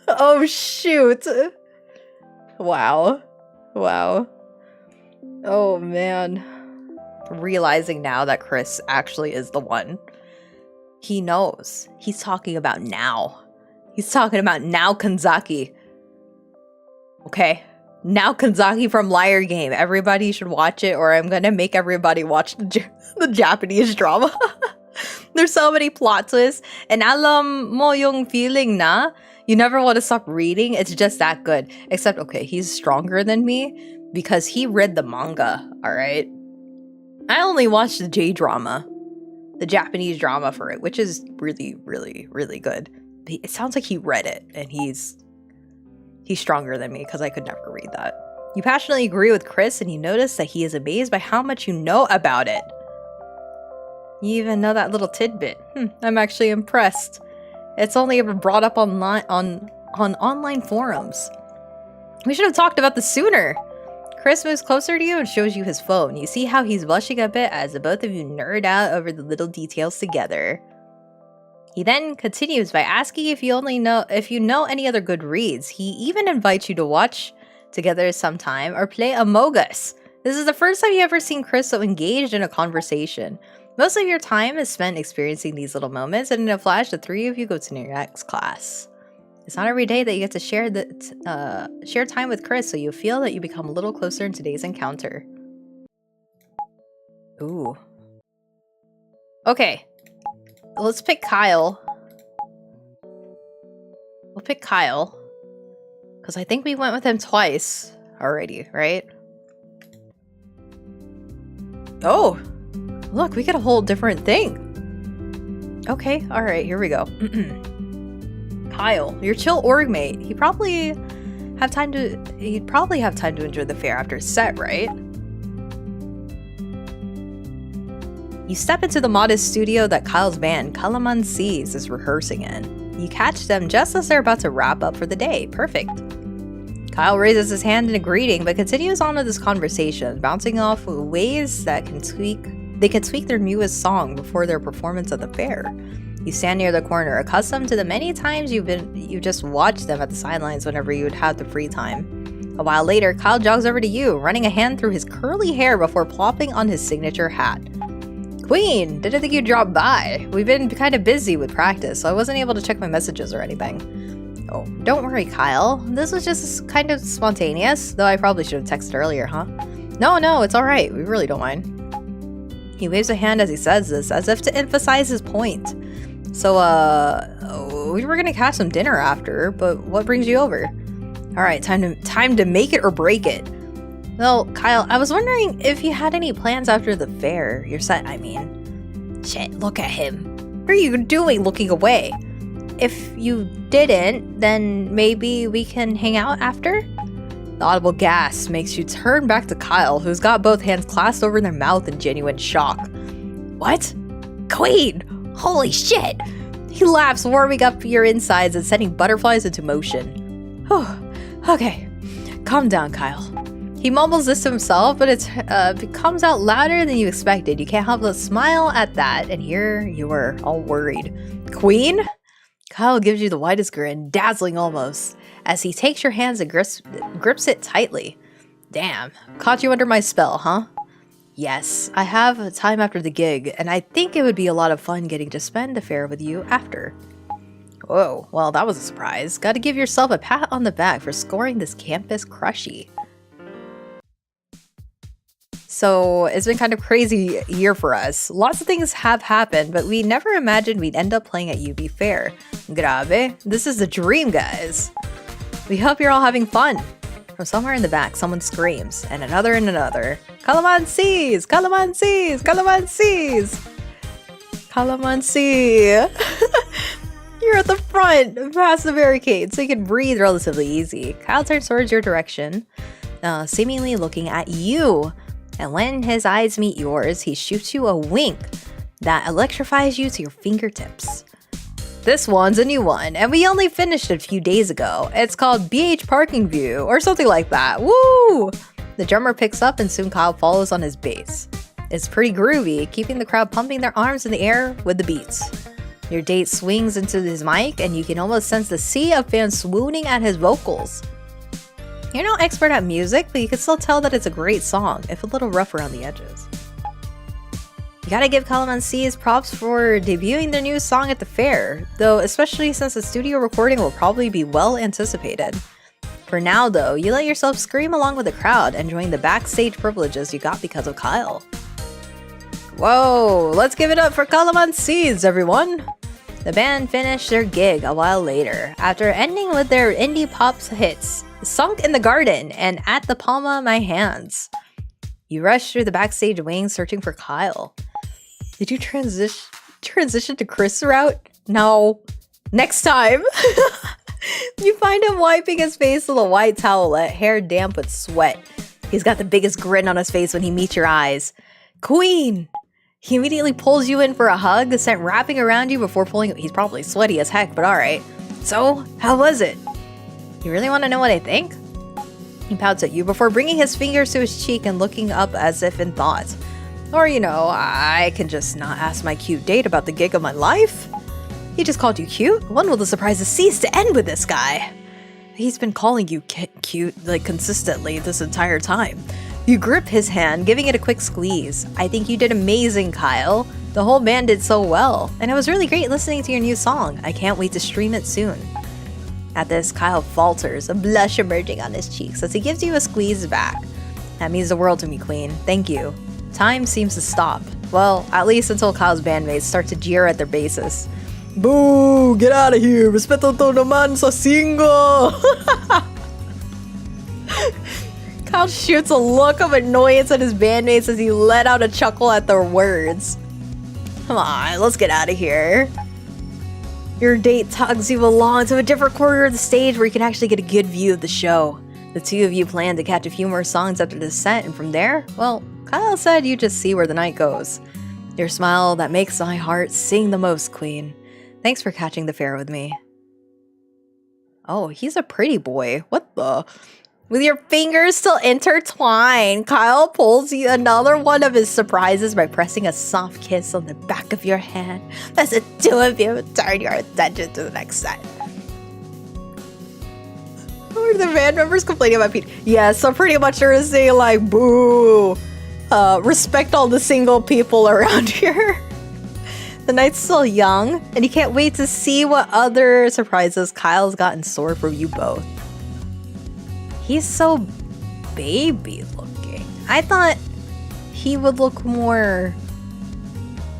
A: Oh shoot. Wow. Oh man. Realizing now that Chris actually is the one. He knows. He's talking about now. He's talking about now Kanzaki. Okay. Now Kanzaki from Liar Game. Everybody should watch it, or I'm gonna make everybody watch the Japanese drama. There's so many plot twists. And alam mo yung feeling na you never want to stop reading. It's just that good. Except, okay, he's stronger than me because he read the manga, alright? I only watched the J-drama. The Japanese drama for it, which is really, really, really good. It sounds like he read it, and he's stronger than me because I could never read that. You passionately agree with Chris, and you notice that he is amazed by how much you know about it. You even know that little tidbit. I'm actually impressed. It's only ever brought up online on online forums. We should have talked about this sooner. Chris moves closer to you and shows you his phone. You see how he's blushing a bit as the both of you nerd out over the little details together. He then continues by asking if you know any other good reads. He even invites you to watch together sometime or play Among Us. This is the first time you've ever seen Chris so engaged in a conversation. Most of your time is spent experiencing these little moments, and in a flash, the three of you go to your next class. It's not every day that you get to share time with Chris, so you feel that you become a little closer in today's encounter. Ooh. Okay. Let's pick Kyle. We'll pick Kyle. Because I think we went with him twice already, right? Oh, look, we get a whole different thing. Okay, all right, here we go. Kyle, your chill org mate. He'd probably have time to enjoy the fair after his set, right? You step into the modest studio that Kyle's band, Kalaman Seas, is rehearsing in. You catch them just as they're about to wrap up for the day. Perfect. Kyle raises his hand in a greeting, but continues on with this conversation, bouncing off ways that can tweak their newest song before their performance at the fair. You stand near the corner, accustomed to the many times you just watched them at the sidelines whenever you would have the free time. A while later, Kyle jogs over to you, running a hand through his curly hair before plopping on his signature hat. Queen, didn't think you'd drop by. We've been kind of busy with practice, so I wasn't able to check my messages or anything. Oh, don't worry, Kyle. This was just kind of spontaneous, though I probably should have texted earlier, huh? No, it's alright. We really don't mind. He waves a hand as he says this, as if to emphasize his point. So, we were gonna catch some dinner after, but what brings you over? Alright, time to make it or break it. Well, Kyle, I was wondering if you had any plans after the fair. Your set, I mean. Shit, look at him. What are you doing looking away? If you didn't, then maybe we can hang out after? The audible gasp makes you turn back to Kyle, who's got both hands clasped over their mouth in genuine shock. What? Queen! Holy shit! He laughs, warming up your insides and sending butterflies into motion. Okay, calm down, Kyle. He mumbles this to himself, but it comes out louder than you expected. You can't help but smile at that, and here you were, all worried. Queen? Kyle gives you the widest grin, dazzling almost, as he takes your hands and grips it tightly. Damn, caught you under my spell, huh? Yes, I have time after the gig, and I think it would be a lot of fun getting to spend the fair with you after. Whoa, well that was a surprise. Gotta give yourself a pat on the back for scoring this campus crushie. So it's been kind of crazy year for us. Lots of things have happened, but we never imagined we'd end up playing at UB Fair. Grabe, this is the dream, guys. We hope you're all having fun. From somewhere in the back, someone screams, and another and another. Calamansis! Calamansis! Calamansis! Calamansi! You're at the front, past the barricade, so you can breathe relatively easy. Kyle turns towards your direction, seemingly looking at you. And when his eyes meet yours, he shoots you a wink that electrifies you to your fingertips. This one's a new one, and we only finished it a few days ago. It's called BH Parking View, or something like that. Woo! The drummer picks up and soon Kyle follows on his bass. It's pretty groovy, keeping the crowd pumping their arms in the air with the beats. Your date swings into his mic, and you can almost sense the sea of fans swooning at his vocals. You're no expert at music, but you can still tell that it's a great song, if a little rough around the edges. You gotta give Calamansi his props for debuting their new song at the fair, though especially since the studio recording will probably be well anticipated. For now though, you let yourself scream along with the crowd, enjoying the backstage privileges you got because of Kyle. Whoa, let's give it up for Calamansi, everyone! The band finished their gig a while later, after ending with their indie pop hits, Sunk in the Garden and At the Palm of My Hands. You rush through the backstage wing searching for Kyle. Did you transition to Chris' route? No. Next time. You find him wiping his face with a white towelette, hair damp with sweat. He's got the biggest grin on his face when he meets your eyes. Queen! He immediately pulls you in for a hug, the scent wrapping around you before pulling. He's probably sweaty as heck, but alright. So, how was it? You really want to know what I think? He pouts at you before bringing his fingers to his cheek and looking up as if in thought. Or, you know, I can just not ask my cute date about the gig of my life. He just called you cute? When will the surprises cease to end with this guy? He's been calling you cute, like, consistently this entire time. You grip his hand, giving it a quick squeeze. I think you did amazing, Kyle. The whole band did so well. And it was really great listening to your new song. I can't wait to stream it soon. At this, Kyle falters, a blush emerging on his cheeks as he gives you a squeeze back. That means the world to me, Queen. Thank you. Time seems to stop. Well, at least until Kyle's bandmates start to jeer at their basses. Boo! Get out of here! Respeto to naman sa single! Kyle shoots a look of annoyance at his bandmates as he let out a chuckle at their words. Come on, let's get out of here. Your date tugs you along to a different corner of the stage where you can actually get a good view of the show. The two of you plan to catch a few more songs after the set, and from there, well, Kyle said you just see where the night goes. Your smile that makes my heart sing the most, Queen. Thanks for catching the fare with me. Oh, he's a pretty boy. What the? With your fingers still intertwined, Kyle pulls you another one of his surprises by pressing a soft kiss on the back of your hand. As the two of you turn your attention to the next set. Are the band members complaining about Pete? Yeah, so pretty much they're saying like, boo. Respect all the single people around here. The night's still young, and you can't wait to see what other surprises Kyle's got in store for you both. He's so baby looking. I thought he would look more...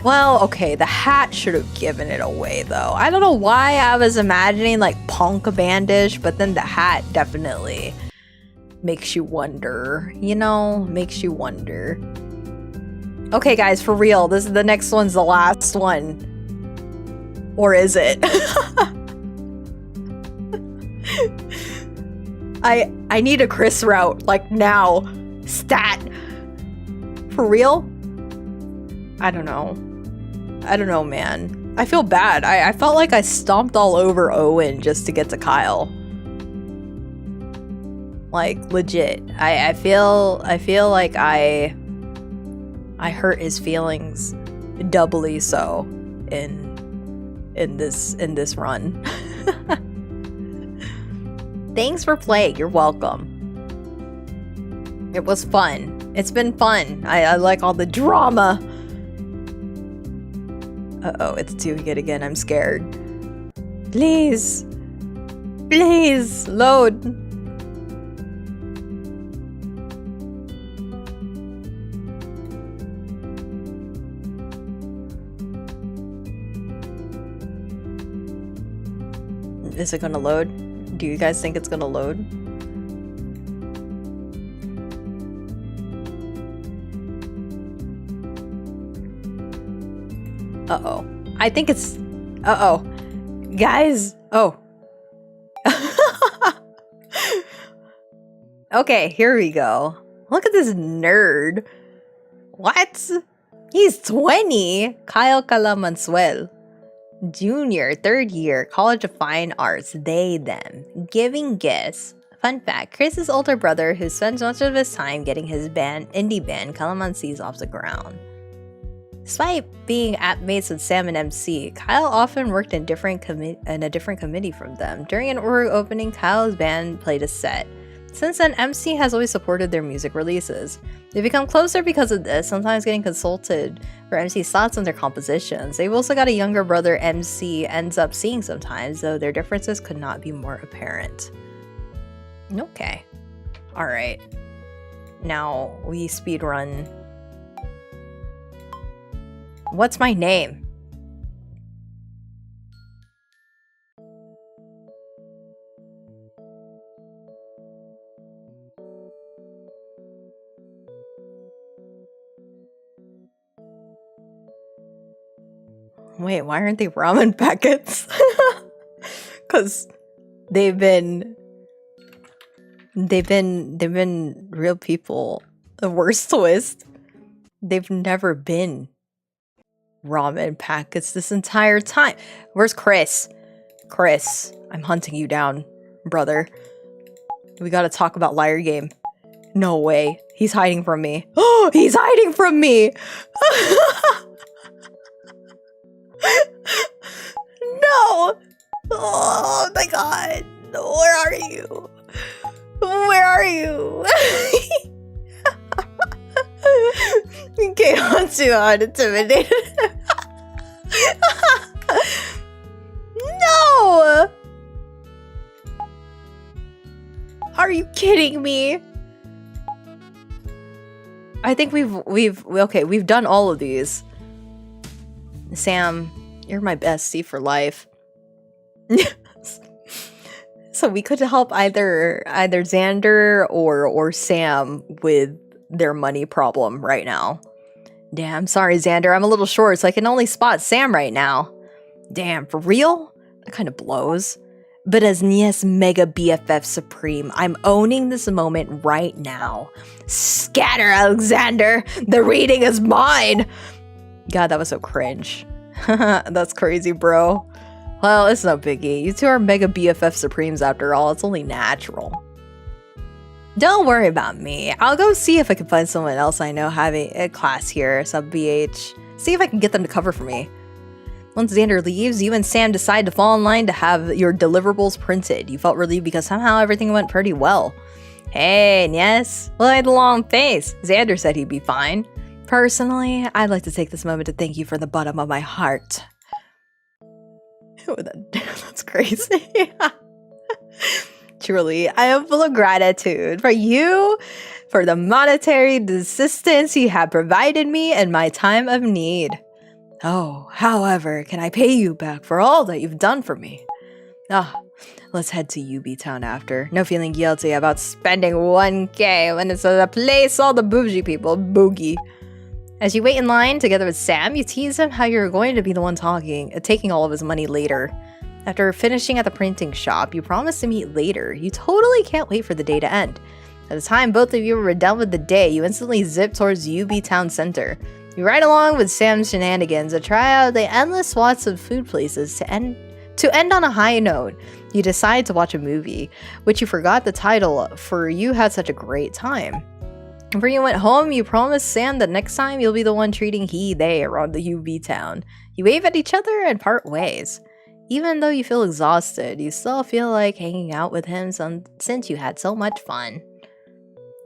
A: Well, okay, the hat should have given it away, though. I don't know why I was imagining, like, punk bandish, but then the hat definitely makes you wonder, you know? Makes you wonder. Okay, guys, for real, the next one's the last one. Or is it? I need a Chris route, like now. Stat. For real? I don't know. I don't know, man. I feel bad. I felt like I stomped all over Owen just to get to Kyle. Like, legit. I feel like I hurt his feelings doubly so in this run. Thanks for playing. You're welcome. It was fun. It's been fun. I like all the drama. Uh-oh, it's doing it again. I'm scared. Please. Please, load. Is it gonna load? Do you guys think it's gonna load? Uh-oh. I think it's... Uh-oh. Guys! Oh. Okay, here we go. Look at this nerd. What? He's 20! Kyle Calamansuel. Junior, third year, College of Fine Arts, they, them. Giving gifts. Fun fact, Chris's older brother, who spends much of his time getting his indie band, Calamansi's, off the ground. Despite being mates with Sam and MC, Kyle often worked in a different committee from them. During an Uru opening, Kyle's band played a set. Since then, MC has always supported their music releases. They become closer because of this, sometimes getting consulted for MC's thoughts on their compositions. They've also got a younger brother MC ends up seeing sometimes, though their differences could not be more apparent. Okay. Alright. Now, we speedrun. What's my name? Wait, why aren't they ramen packets? Because they've been real people. The worst twist, they've never been ramen packets this entire time. Where's Chris? Chris, I'm hunting you down, brother. We gotta talk about Liar Game. No way. He's hiding from me. Oh, he's hiding from me! No! Oh my god. Where are you? Where are you? Okay, I'm too intimidated. No! Are you kidding me? I think we've done all of these. Sam, you're my bestie for life. So we could help either Xander or Sam with their money problem right now. Damn, sorry Xander, I'm a little short, so I can only spot Sam right now. Damn, for real? That kind of blows. But as Nia's mega BFF supreme, I'm owning this moment right now. Scatter, Alexander! The reading is mine! God, that was so cringe. That's crazy, bro. Well, it's no biggie. You two are mega BFF supremes after all. It's only natural. Don't worry about me. I'll go see if I can find someone else I know having a class here, sub BH. See if I can get them to cover for me. Once Xander leaves, you and Sam decide to fall in line to have your deliverables printed. You felt relieved because somehow everything went pretty well. Hey, yes? Well, I had a long face. Xander said he'd be fine. Personally, I'd like to take this moment to thank you from the bottom of my heart. Oh, that's crazy. Truly, I am full of gratitude for you, for the monetary assistance you have provided me in my time of need. Oh, however, can I pay you back for all that you've done for me? Let's head to UB Town after. No feeling guilty about spending 1K when it's a place all the bougie people boogie. As you wait in line together with Sam, you tease him how you're going to be the one taking all of his money later. After finishing at the printing shop, you promise to meet later. You totally can't wait for the day to end. By the time both of you were done with the day, you instantly zip towards UB Town Center. You ride along with Sam's shenanigans and try out the endless lots of food places to end on a high note. You decide to watch a movie, which you forgot the title for you had such a great time. Before you went home, you promised Sam that next time you'll be the one treating they around the UB town. You wave at each other and part ways. Even though you feel exhausted, you still feel like hanging out with him since you had so much fun.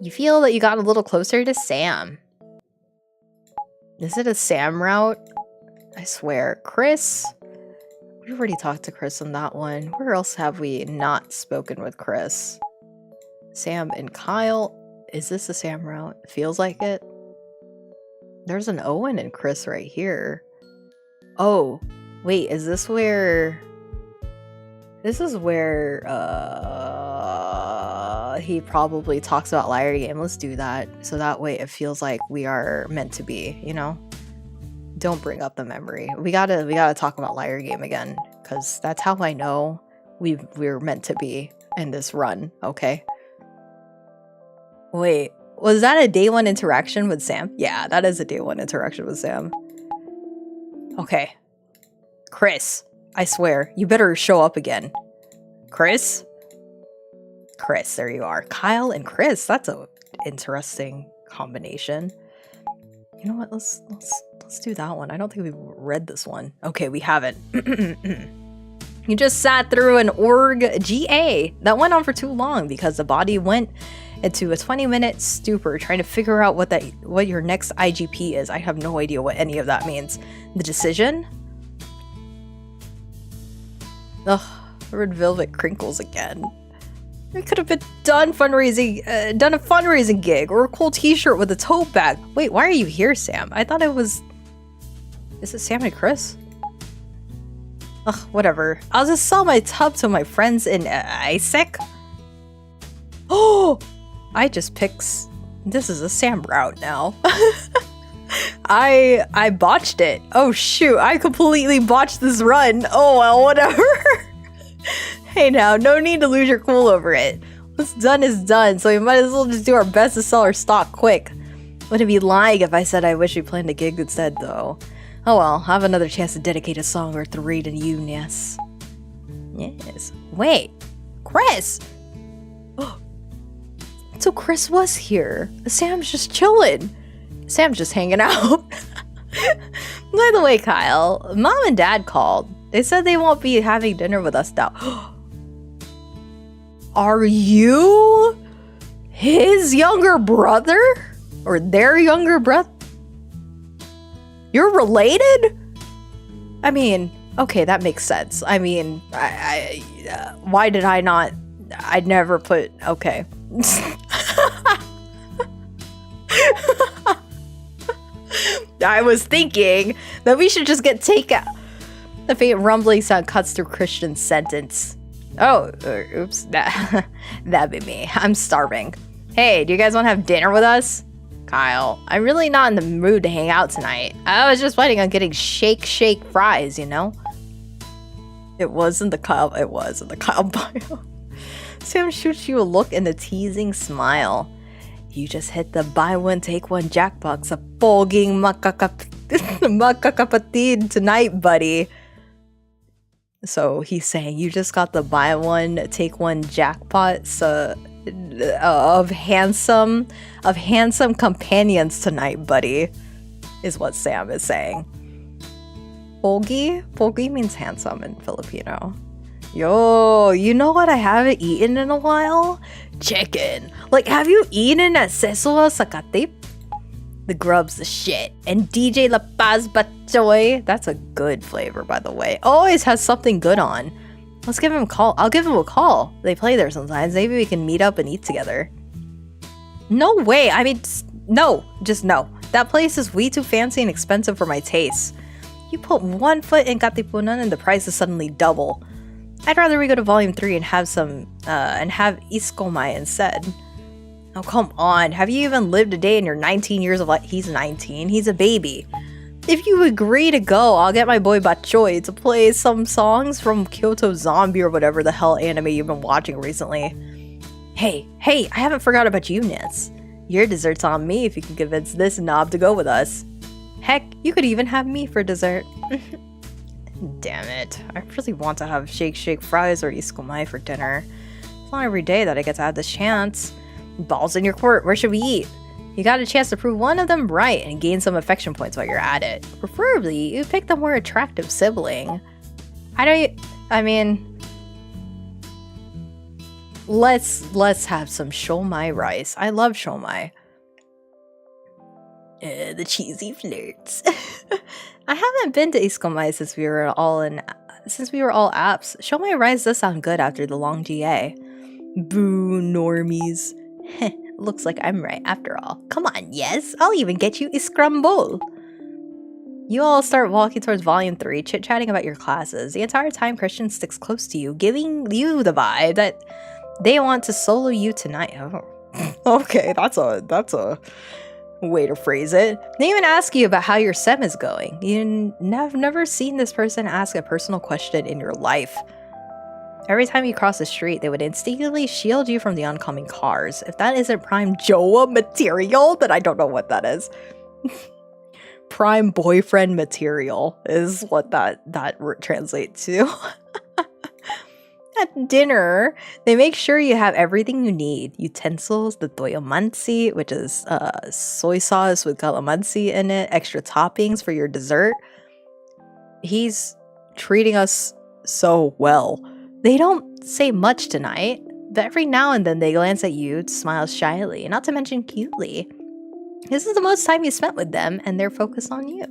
A: You feel that you got a little closer to Sam. Is it a Sam route? I swear. Chris? We've already talked to Chris on that one. Where else have we not spoken with Chris? Sam and Kyle. Is this a Sam route? Feels like it. There's an Owen and Chris right here. Oh, wait, is this where... This is where he probably talks about Liar Game. Let's do that. So that way it feels like we are meant to be, you know? Don't bring up the memory. We gotta talk about Liar Game again, because that's how I know we're meant to be in this run, okay? Wait, was that a day one interaction with Sam? Yeah, that is a day one interaction with Sam. Okay. Chris, I swear, you better show up again. Chris? Chris, there you are. Kyle and Chris, that's a interesting combination. You know what, let's do that one. I don't think we've read this one. Okay, we haven't. You just sat through an org GA that went on for too long because the body went into a 20-minute stupor trying to figure out what your next IGP is. I have no idea what any of that means. The decision? Ugh, Red Velvet crinkles again. We could have done a fundraising gig or a cool t-shirt with a tote bag. Wait, why are you here, Sam? I thought it was... Is it Sam and Chris? Ugh, whatever. I'll just sell my tub to my friends in Isaac. Oh! I just picked... This is a Sam route now. I botched it. Oh shoot, I completely botched this run. Oh well, whatever. Hey now, no need to lose your cool over it. What's done is done, so we might as well just do our best to sell our stock quick. Wouldn't be lying if I said I wish we planned a gig instead though. Oh well, I'll have another chance to dedicate a song or three to you, Ness. Yes. Wait, Chris! So Chris was here. Sam's just chilling. Sam's just hanging out. By the way, Kyle, Mom and Dad called. They said they won't be having dinner with us now. Are you his younger brother? Or their younger brother? You're related? I mean, okay, that makes sense. I mean, why did I not... I'd never put... Okay. I was thinking that we should just get takeout. The faint rumbling sound cuts through Christian's sentence. Oh, oops. That'd be me. I'm starving. Hey, do you guys want to have dinner with us? Kyle, I'm really not in the mood to hang out tonight. I was just planning on getting shake fries, you know? It was in the Kyle bio. Sam shoots you a look and a teasing smile. You just hit the buy one, take one jackpot sa poging makakapatid tonight, buddy. So he's saying you just got the buy one, take one jackpot of handsome companions tonight, buddy, is what Sam is saying. Pogi? Pogi means handsome in Filipino. Yo, you know what I haven't eaten in a while? Chicken. Like, have you eaten at Sesua Sakatip? The grub's the shit. And DJ La Paz Bachoy, that's a good flavor, by the way. Always has something good on. Let's give him a call. I'll give him a call. They play there sometimes. Maybe we can meet up and eat together. No way. I mean, no. Just no. That place is way too fancy and expensive for my taste. You put one foot in Katipunan and the price is suddenly double. I'd rather we go to Volume 3 and have some, and have iskomai instead. Oh, come on. Have you even lived a day in your 19 years of life? He's 19. He's a baby. If you agree to go, I'll get my boy Bachoy to play some songs from Kyoto Zombie or whatever the hell anime you've been watching recently. Hey, I haven't forgot about you, Nance. Your dessert's on me if you can convince this knob to go with us. Heck, you could even have me for dessert. Damn it. I really want to have shake fries or iskomai for dinner. It's not every day that I get to have this chance. Balls in your court, where should we eat? You got a chance to prove one of them right and gain some affection points while you're at it. Preferably, you pick the more attractive sibling. I mean, let's have some shomai rice. I love shomai. The cheesy flirts. I haven't been to iskomai since we were all apps. Shomai rice does sound good after the long GA. Boo, normies. Looks like I'm right after all. Come on, yes, I'll even get you a scramble. You all start walking towards Volume 3, chit-chatting about your classes. The entire time Christian sticks close to you, giving you the vibe that they want to solo you tonight. Oh. Okay, that's a way to phrase it. They even ask you about how your sem is going. You've never seen this person ask a personal question in your life. Every time you cross the street, they would instinctively shield you from the oncoming cars. If that isn't prime Joa material, then I don't know what that is. Prime boyfriend material is what that translates to. At dinner, they make sure you have everything you need. Utensils, the toyomansi, which is soy sauce with calamansi in it, extra toppings for your dessert. He's treating us so well. They don't say much tonight, but every now and then they glance at you, smile shyly, not to mention cutely. This is the most time you spent with them, and they're focused on you.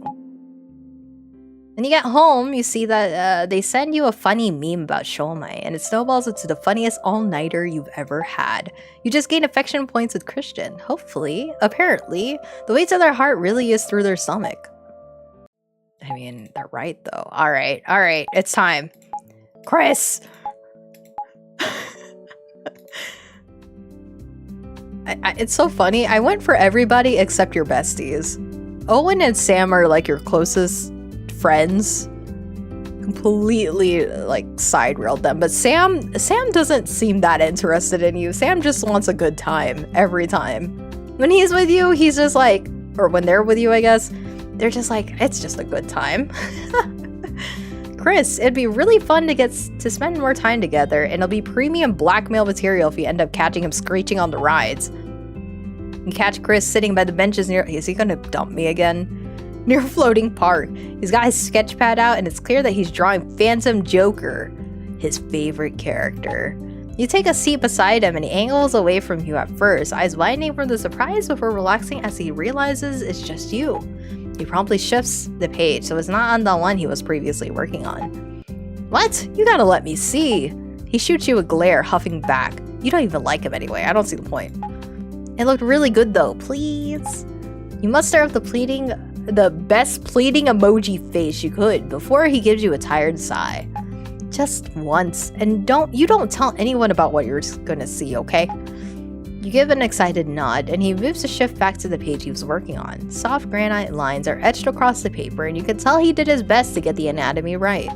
A: When you get home, you see that they send you a funny meme about shomai, and it snowballs into the funniest all-nighter you've ever had. You just gain affection points with Christian. Hopefully, apparently, the way to their heart really is through their stomach. I mean, they're right, though. All right, it's time. Chris! It's so funny. I went for everybody except your besties. Owen and Sam are like your closest friends. Completely like side railed them. But Sam doesn't seem that interested in you. Sam just wants a good time every time. When he's with you, he's just like, or when they're with you, I guess, they're just like, it's just a good time. Chris, it'd be really fun to get to spend more time together, and it'll be premium blackmail material if you end up catching him screeching on the rides. You catch Chris sitting by the benches near— is he gonna dump me again? Near Floating Park. He's got his sketch pad out, and it's clear that he's drawing Phantom Joker, his favorite character. You take a seat beside him, and he angles away from you at first, eyes widening from the surprise before relaxing as he realizes it's just you. He promptly shifts the page, so it's not on the one he was previously working on. What? You gotta let me see. He shoots you a glare, huffing back. You don't even like him anyway. I don't see the point. It looked really good though, please. You must start with the best pleading emoji face you could before he gives you a tired sigh. just once, and you don't tell anyone about what you're gonna see, okay? You give an excited nod, and he moves the shift back to the page he was working on. Soft granite lines are etched across the paper, and you can tell he did his best to get the anatomy right.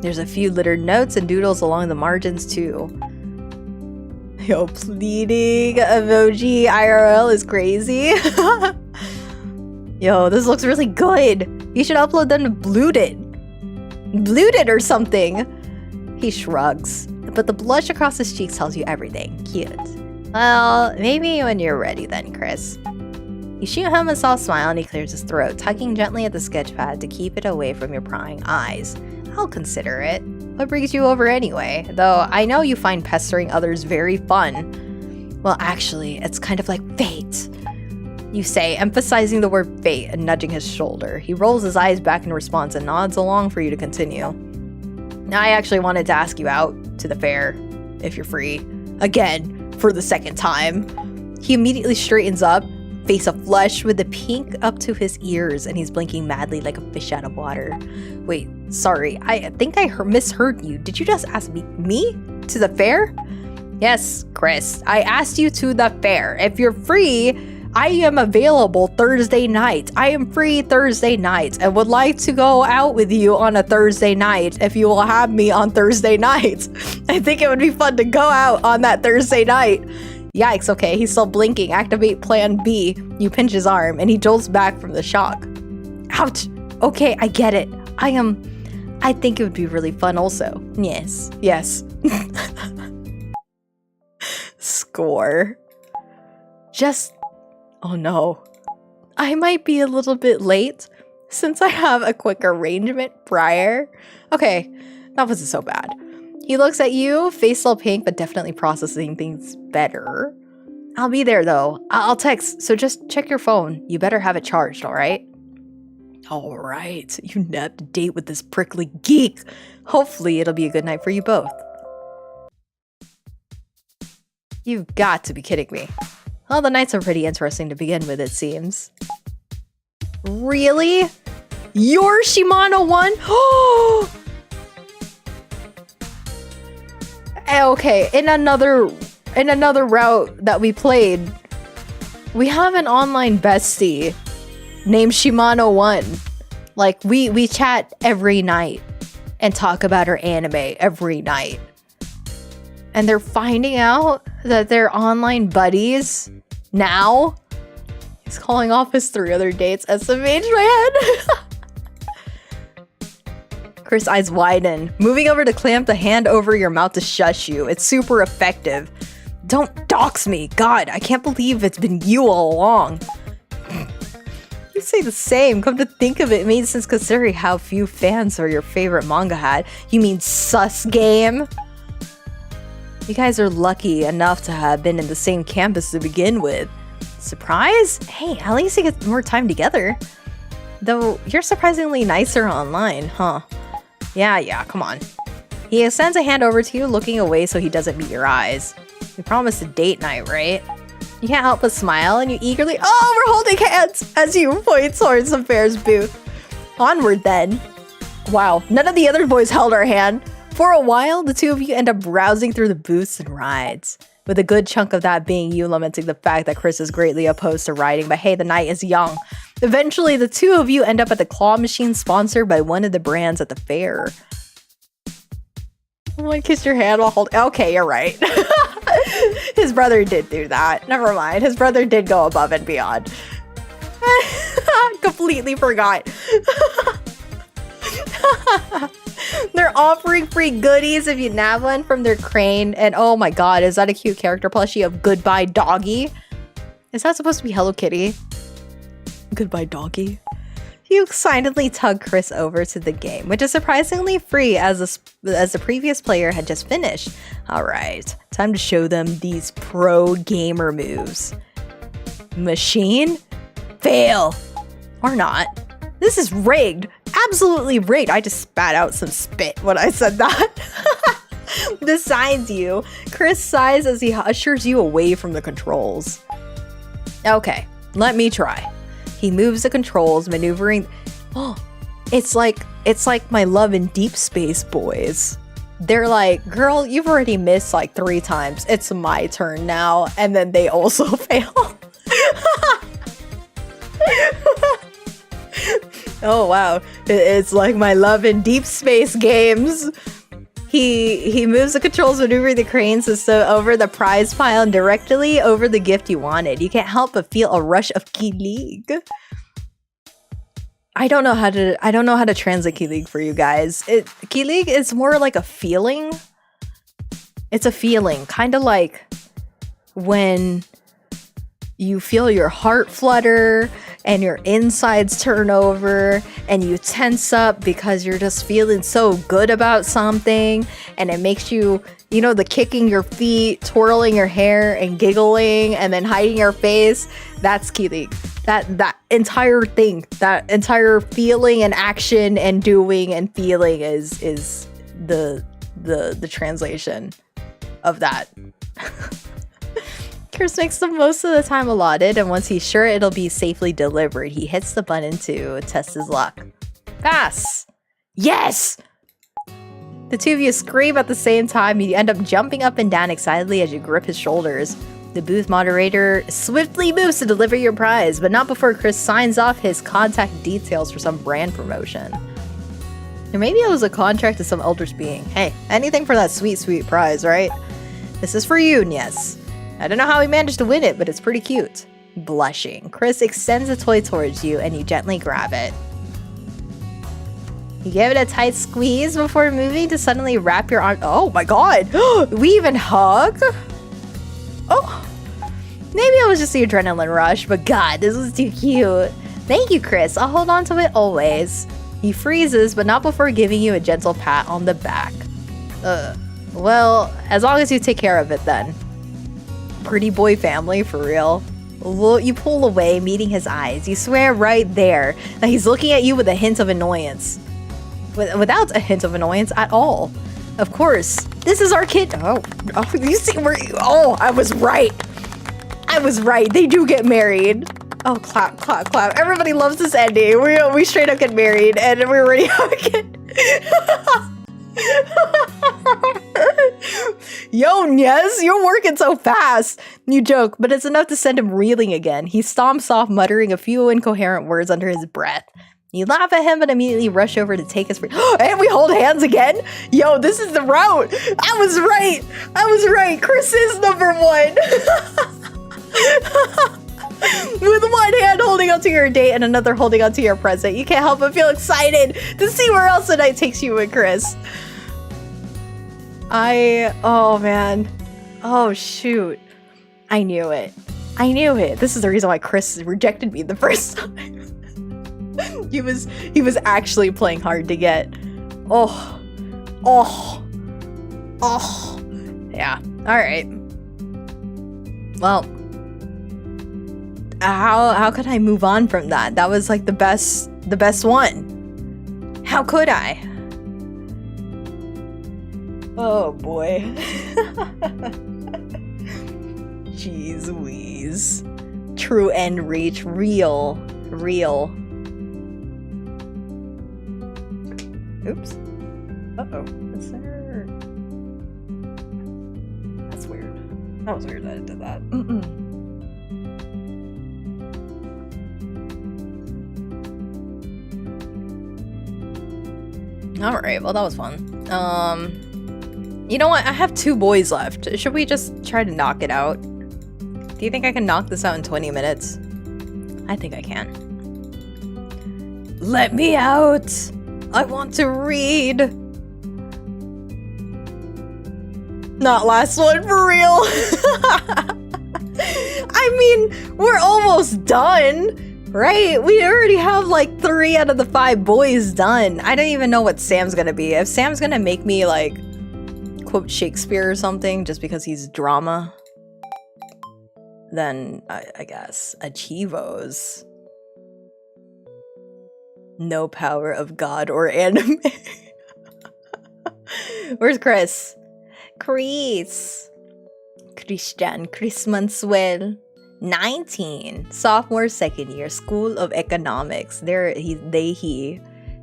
A: There's a few littered notes and doodles along the margins, too. Yo, pleading emoji IRL is crazy. Yo, this looks really good. You should upload them to Blooted or something. He shrugs, but the blush across his cheeks tells you everything. Cute. Well, maybe when you're ready then, Chris. You shoot him a soft smile and he clears his throat, tugging gently at the sketch pad to keep it away from your prying eyes. I'll consider it. What brings you over anyway? Though I know you find pestering others very fun. Well, actually, it's kind of like fate. You say, emphasizing the word fate and nudging his shoulder. He rolls his eyes back in response and nods along for you to continue. Now, I actually wanted to ask you out to the fair, if you're free. Again, for the second time. He immediately straightens up, face aflush with the pink up to his ears, and he's blinking madly like a fish out of water. Wait, sorry, I think I misheard you. Did you just ask me to the fair? Yes, Chris, I asked you to the fair. If you're free, I am available Thursday night. I am free Thursday night and would like to go out with you on a Thursday night if you will have me on Thursday night. I think it would be fun to go out on that Thursday night. Yikes, okay, he's still blinking. Activate plan B. You pinch his arm and he jolts back from the shock. Ouch. Okay, I get it. I think it would be really fun also. Yes. Score. Oh no. I might be a little bit late since I have a quick arrangement prior. Okay, that wasn't so bad. He looks at you, face all pink, but definitely processing things better. I'll be there though. I'll text, so just check your phone. You better have it charged, alright? Alright, you nabbed a date with this prickly geek. Hopefully it'll be a good night for you both. You've got to be kidding me. Well, the nights are pretty interesting to begin with, it seems. Really? Your Shimano one? Oh! Okay, in another route that we played, we have an online bestie named Shimano 1. Like, we chat every night and talk about our anime every night. And they're finding out that they're online buddies now. He's calling off his 3 other dates. SMH my head. Chris' eyes widen, moving over to clamp the hand over your mouth to shush you. It's super effective. Don't dox me. God, I can't believe it's been you all along. You say the same. Come to think of it, made sense considering how few fans are your favorite manga had. You mean sus game? You guys are lucky enough to have been in the same campus to begin with. Surprise? Hey, at least you get more time together. Though, you're surprisingly nicer online, huh? Yeah, come on. He extends a hand over to you, looking away so he doesn't meet your eyes. We promised a date night, right? You can't help but smile, and you eagerly— oh, we're holding hands! As you point towards the fair's booth. Onward, then. Wow, none of the other boys held our hand. For a while, the two of you end up browsing through the booths and rides, with a good chunk of that being you lamenting the fact that Chris is greatly opposed to riding, but hey, the night is young. Eventually, the two of you end up at the claw machine sponsored by one of the brands at the fair. I want to kiss your hand while holding— okay, you're right. His brother did do that. Never mind. His brother did go above and beyond. Completely forgot. They're offering free goodies if you nab one from their crane. And oh my god, is that a cute character plushie of Goodbye Doggy? Is that supposed to be Hello Kitty? Goodbye Doggy. You excitedly tug Chris over to the game, which is surprisingly free as the previous player had just finished. Alright, time to show them these pro gamer moves. Machine? Fail. Or not. This is rigged. Absolutely rigged. I just spat out some spit when I said that. Besides you, Chris sighs as he ushers you away from the controls. Okay, let me try. He moves the controls, maneuvering— oh, It's like my Love in Deep Space boys. They're like, girl, you've already missed like 3 times. It's my turn now. And then they also fail. Oh, wow. It's like my Love in Deep Space games. He moves the controls, maneuvering the crane system over the prize pile and directly over the gift you wanted. You can't help but feel a rush of kilig. I don't know how to translate kilig for you guys. Kilig is more like a feeling. It's a feeling, kind of like when you feel your heart flutter and your insides turn over and you tense up because you're just feeling so good about something, and it makes you, you know, the kicking your feet, twirling your hair and giggling and then hiding your face. That's kilig. That entire thing, that entire feeling and action and doing and feeling is the translation of that. Chris makes the most of the time allotted, and once he's sure it'll be safely delivered, he hits the button to test his luck. Pass! Yes! The two of you scream at the same time. You end up jumping up and down excitedly as you grip his shoulders. The booth moderator swiftly moves to deliver your prize, but not before Chris signs off his contact details for some brand promotion. Or maybe it was a contract to some elders being. Hey, anything for that sweet, sweet prize, right? This is for you, Nies. I don't know how he managed to win it, but it's pretty cute. Blushing, Chris extends the toy towards you and you gently grab it. You give it a tight squeeze before moving to suddenly wrap your arm. Oh my god! We even hug? Oh, maybe it was just the adrenaline rush, but god, this was too cute. Thank you, Chris. I'll hold on to it always. He freezes, but not before giving you a gentle pat on the back. Well, as long as you take care of it then. Pretty boy family, for real. You pull away, meeting his eyes. You swear right there that he's looking at you with a hint of annoyance. Without a hint of annoyance at all. Of course, this is our kid. Oh, you see where? Oh, I was right. I was right. They do get married. Oh, clap, clap, clap. Everybody loves this ending. We straight up get married, and we already have a kid. Yo, Nies, you're working so fast. You joke, but it's enough to send him reeling again. He stomps off, muttering a few incoherent words under his breath. You laugh at him, but immediately rush over to take his free. And we hold hands again? Yo, this is the route. I was right. I was right. Chris is number 1. With one hand holding onto your date and another holding onto your present, you can't help but feel excited to see where else the night takes you with Chris. Oh man. Oh shoot. I knew it. I knew it. This is the reason why Chris rejected me the first time. He was actually playing hard to get. Oh. Yeah. All right. Well, how could I move on from that? That was like the best one. How could I? Oh boy. Jeez Louise. True end reach. Real. Oops. Uh-oh. Is there... That's weird. That was weird that it did that. Alright, well that was fun. You know what? I have 2 boys left. Should we just try to knock it out? Do you think I can knock this out in 20 minutes? I think I can. Let me out! I want to read! Not last one, for real! I mean, we're almost done, right? We already have like 3 out of the 5 boys done. I don't even know what Sam's gonna be. If Sam's gonna make me like quote Shakespeare or something just because he's drama, then I guess Achievos. No power of God or anime. Where's Chris? Chris Mansuel. 19. Sophomore, second year, School of Economics. He.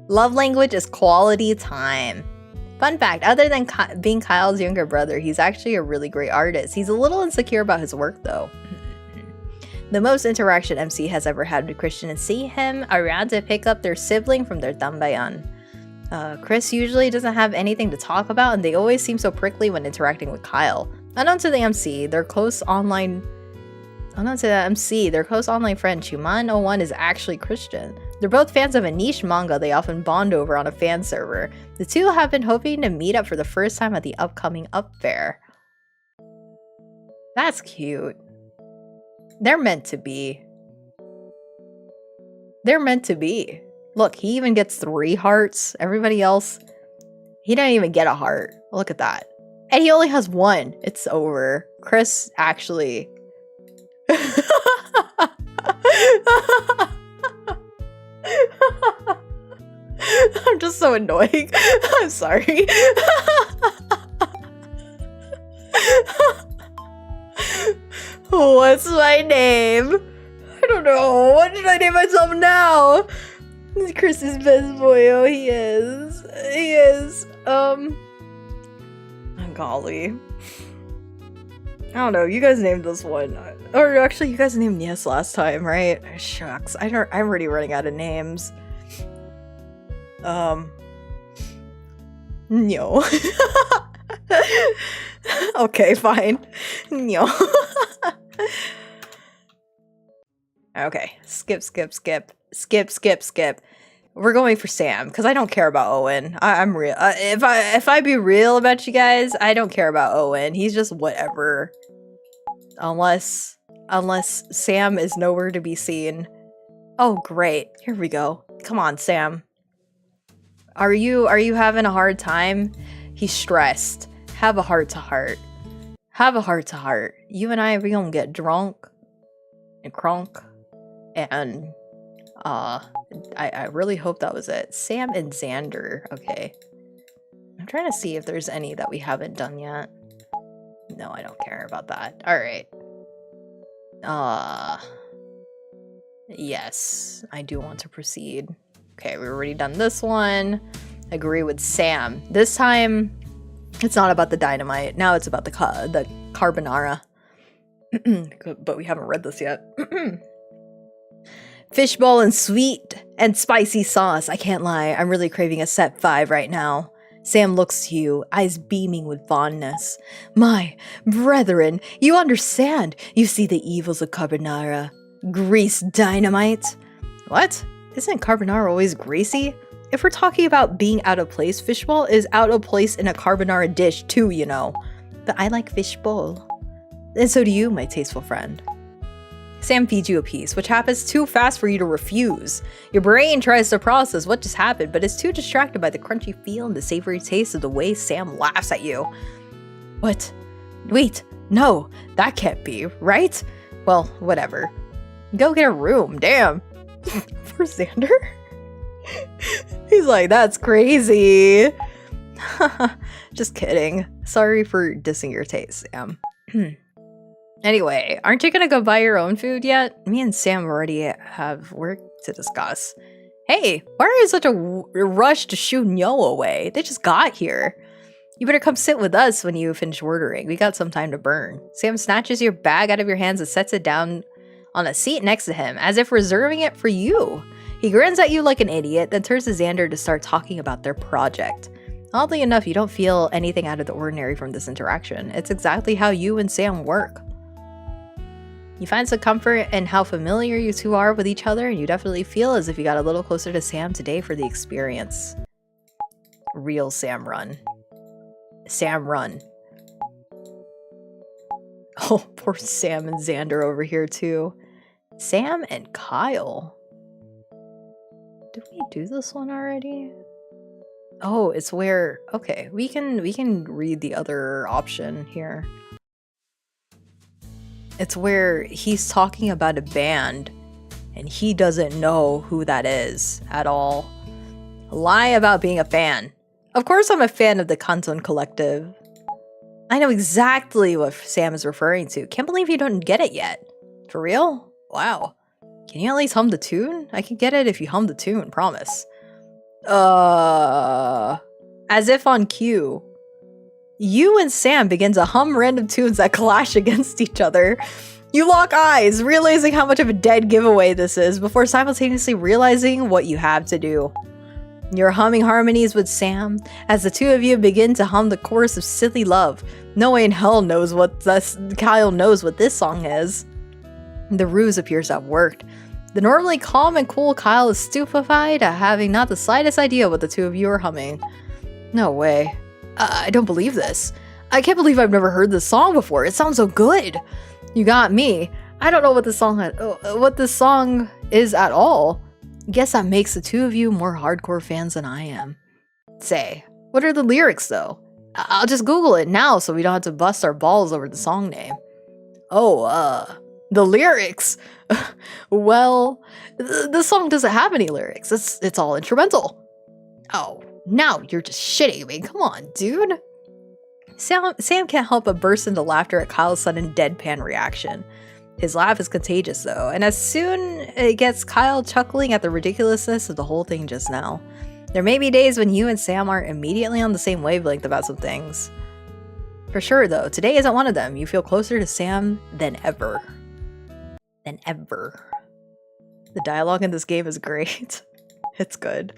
A: Love language is quality time. Fun fact, other than being Kyle's younger brother, he's actually a really great artist. He's a little insecure about his work though. The most interaction MC has ever had with Christian and see him around to pick up their sibling from their tambayan. Chris usually doesn't have anything to talk about and they always seem so prickly when interacting with Kyle. Unknown to the MC, their close online friend Chuman01 is actually Christian. They're both fans of a niche manga they often bond over on a fan server. The two have been hoping to meet up for the first time at the upcoming Up Fair. That's cute. They're meant to be. They're meant to be. Look, he even gets 3 hearts. Everybody else, he didn't even get a heart. Look at that. And he only has 1. It's over. Chris actually... I'm just so annoying. I'm sorry. What's my name? I don't know. What should I name myself now? Chris's best boy. Oh, he is. He is. Golly. I don't know. You guys named this one. Or actually, you guys named Yes last time, right? Shucks. I'm already running out of names. No. Okay, fine. No. Okay, skip. We're going for Sam because I don't care about Owen. I'm real. If I be real about you guys, I don't care about Owen. He's just whatever. Unless Sam is nowhere to be seen. Oh, great. Here we go. Come on, Sam. Are you having a hard time? He's stressed. Have a heart-to-heart. Have a heart-to-heart. You and I, we gonna get drunk and crunk. And, I really hope that was it. Sam and Xander. Okay. I'm trying to see if there's any that we haven't done yet. No, I don't care about that. Alright. Yes. I do want to proceed. Okay, we've already done this one. Agree with Sam. This time, it's not about the dynamite. Now it's about the carbonara. But we haven't read this yet. Fishbowl and sweet and spicy sauce. I can't lie. I'm really craving a set 5 right now. Sam looks to you, eyes beaming with fondness. My brethren, you understand. You see the evils of carbonara. Grease dynamite. What? Isn't carbonara always greasy? If we're talking about being out of place, fishbowl is out of place in a carbonara dish too, you know. But I like fishbowl. And so do you, my tasteful friend. Sam feeds you a piece, which happens too fast for you to refuse. Your brain tries to process what just happened, but is too distracted by the crunchy feel and the savory taste of the way Sam laughs at you. What? Wait, no, that can't be, right? Well, whatever. Go get a room, damn. For Xander? He's like, that's crazy. Just kidding. Sorry for dissing your taste, Sam. Anyway, aren't you gonna go buy your own food yet? Me and Sam already have work to discuss. Hey, why are you such a rush to shoo Nyo away? They just got here. You better come sit with us when you finish ordering. We got some time to burn. Sam snatches your bag out of your hands and sets it down on a seat next to him, as if reserving it for you. He grins at you like an idiot, then turns to Xander to start talking about their project. Oddly enough, you don't feel anything out of the ordinary from this interaction. It's exactly how you and Sam work. You find some comfort in how familiar you two are with each other, and you definitely feel as if you got a little closer to Sam today for the experience. Real Sam run. Sam run. Oh, poor Sam and Xander over here too. Sam and Kyle. Did we do this one already? Oh, it's where... Okay, we can read the other option here. It's where he's talking about a band and he doesn't know who that is at all. Lie about being a fan. Of course I'm a fan of the Kantunan collective. I know exactly what Sam is referring to. Can't believe you don't get it yet. For real? Wow. Can you at least hum the tune? I can get it if you hum the tune, promise. As if on cue, you and Sam begin to hum random tunes that clash against each other. You lock eyes, realizing how much of a dead giveaway this is before simultaneously realizing what you have to do. You're humming harmonies with Sam as the two of you begin to hum the chorus of Silly Love. No way in hell knows what Kyle knows what this song is. The ruse appears to have worked. The normally calm and cool Kyle is stupefied at having not the slightest idea what the two of you are humming. No way. I don't believe this. I can't believe I've never heard this song before. It sounds so good. You got me. I don't know what this song is at all. Guess that makes the two of you more hardcore fans than I am. Say, what are the lyrics though? I'll just Google it now so we don't have to bust our balls over the song name. Oh, the lyrics. Well, the song doesn't have any lyrics. It's all instrumental. Oh, now you're just shitting me. Come on, dude. Sam can't help but burst into laughter at Kyle's sudden deadpan reaction. His laugh is contagious though, and as soon it gets Kyle chuckling at the ridiculousness of the whole thing just now. There may be days when you and Sam aren't immediately on the same wavelength about some things. For sure though, today isn't one of them. You feel closer to Sam than ever. Than ever. The dialogue in this game is great. It's good.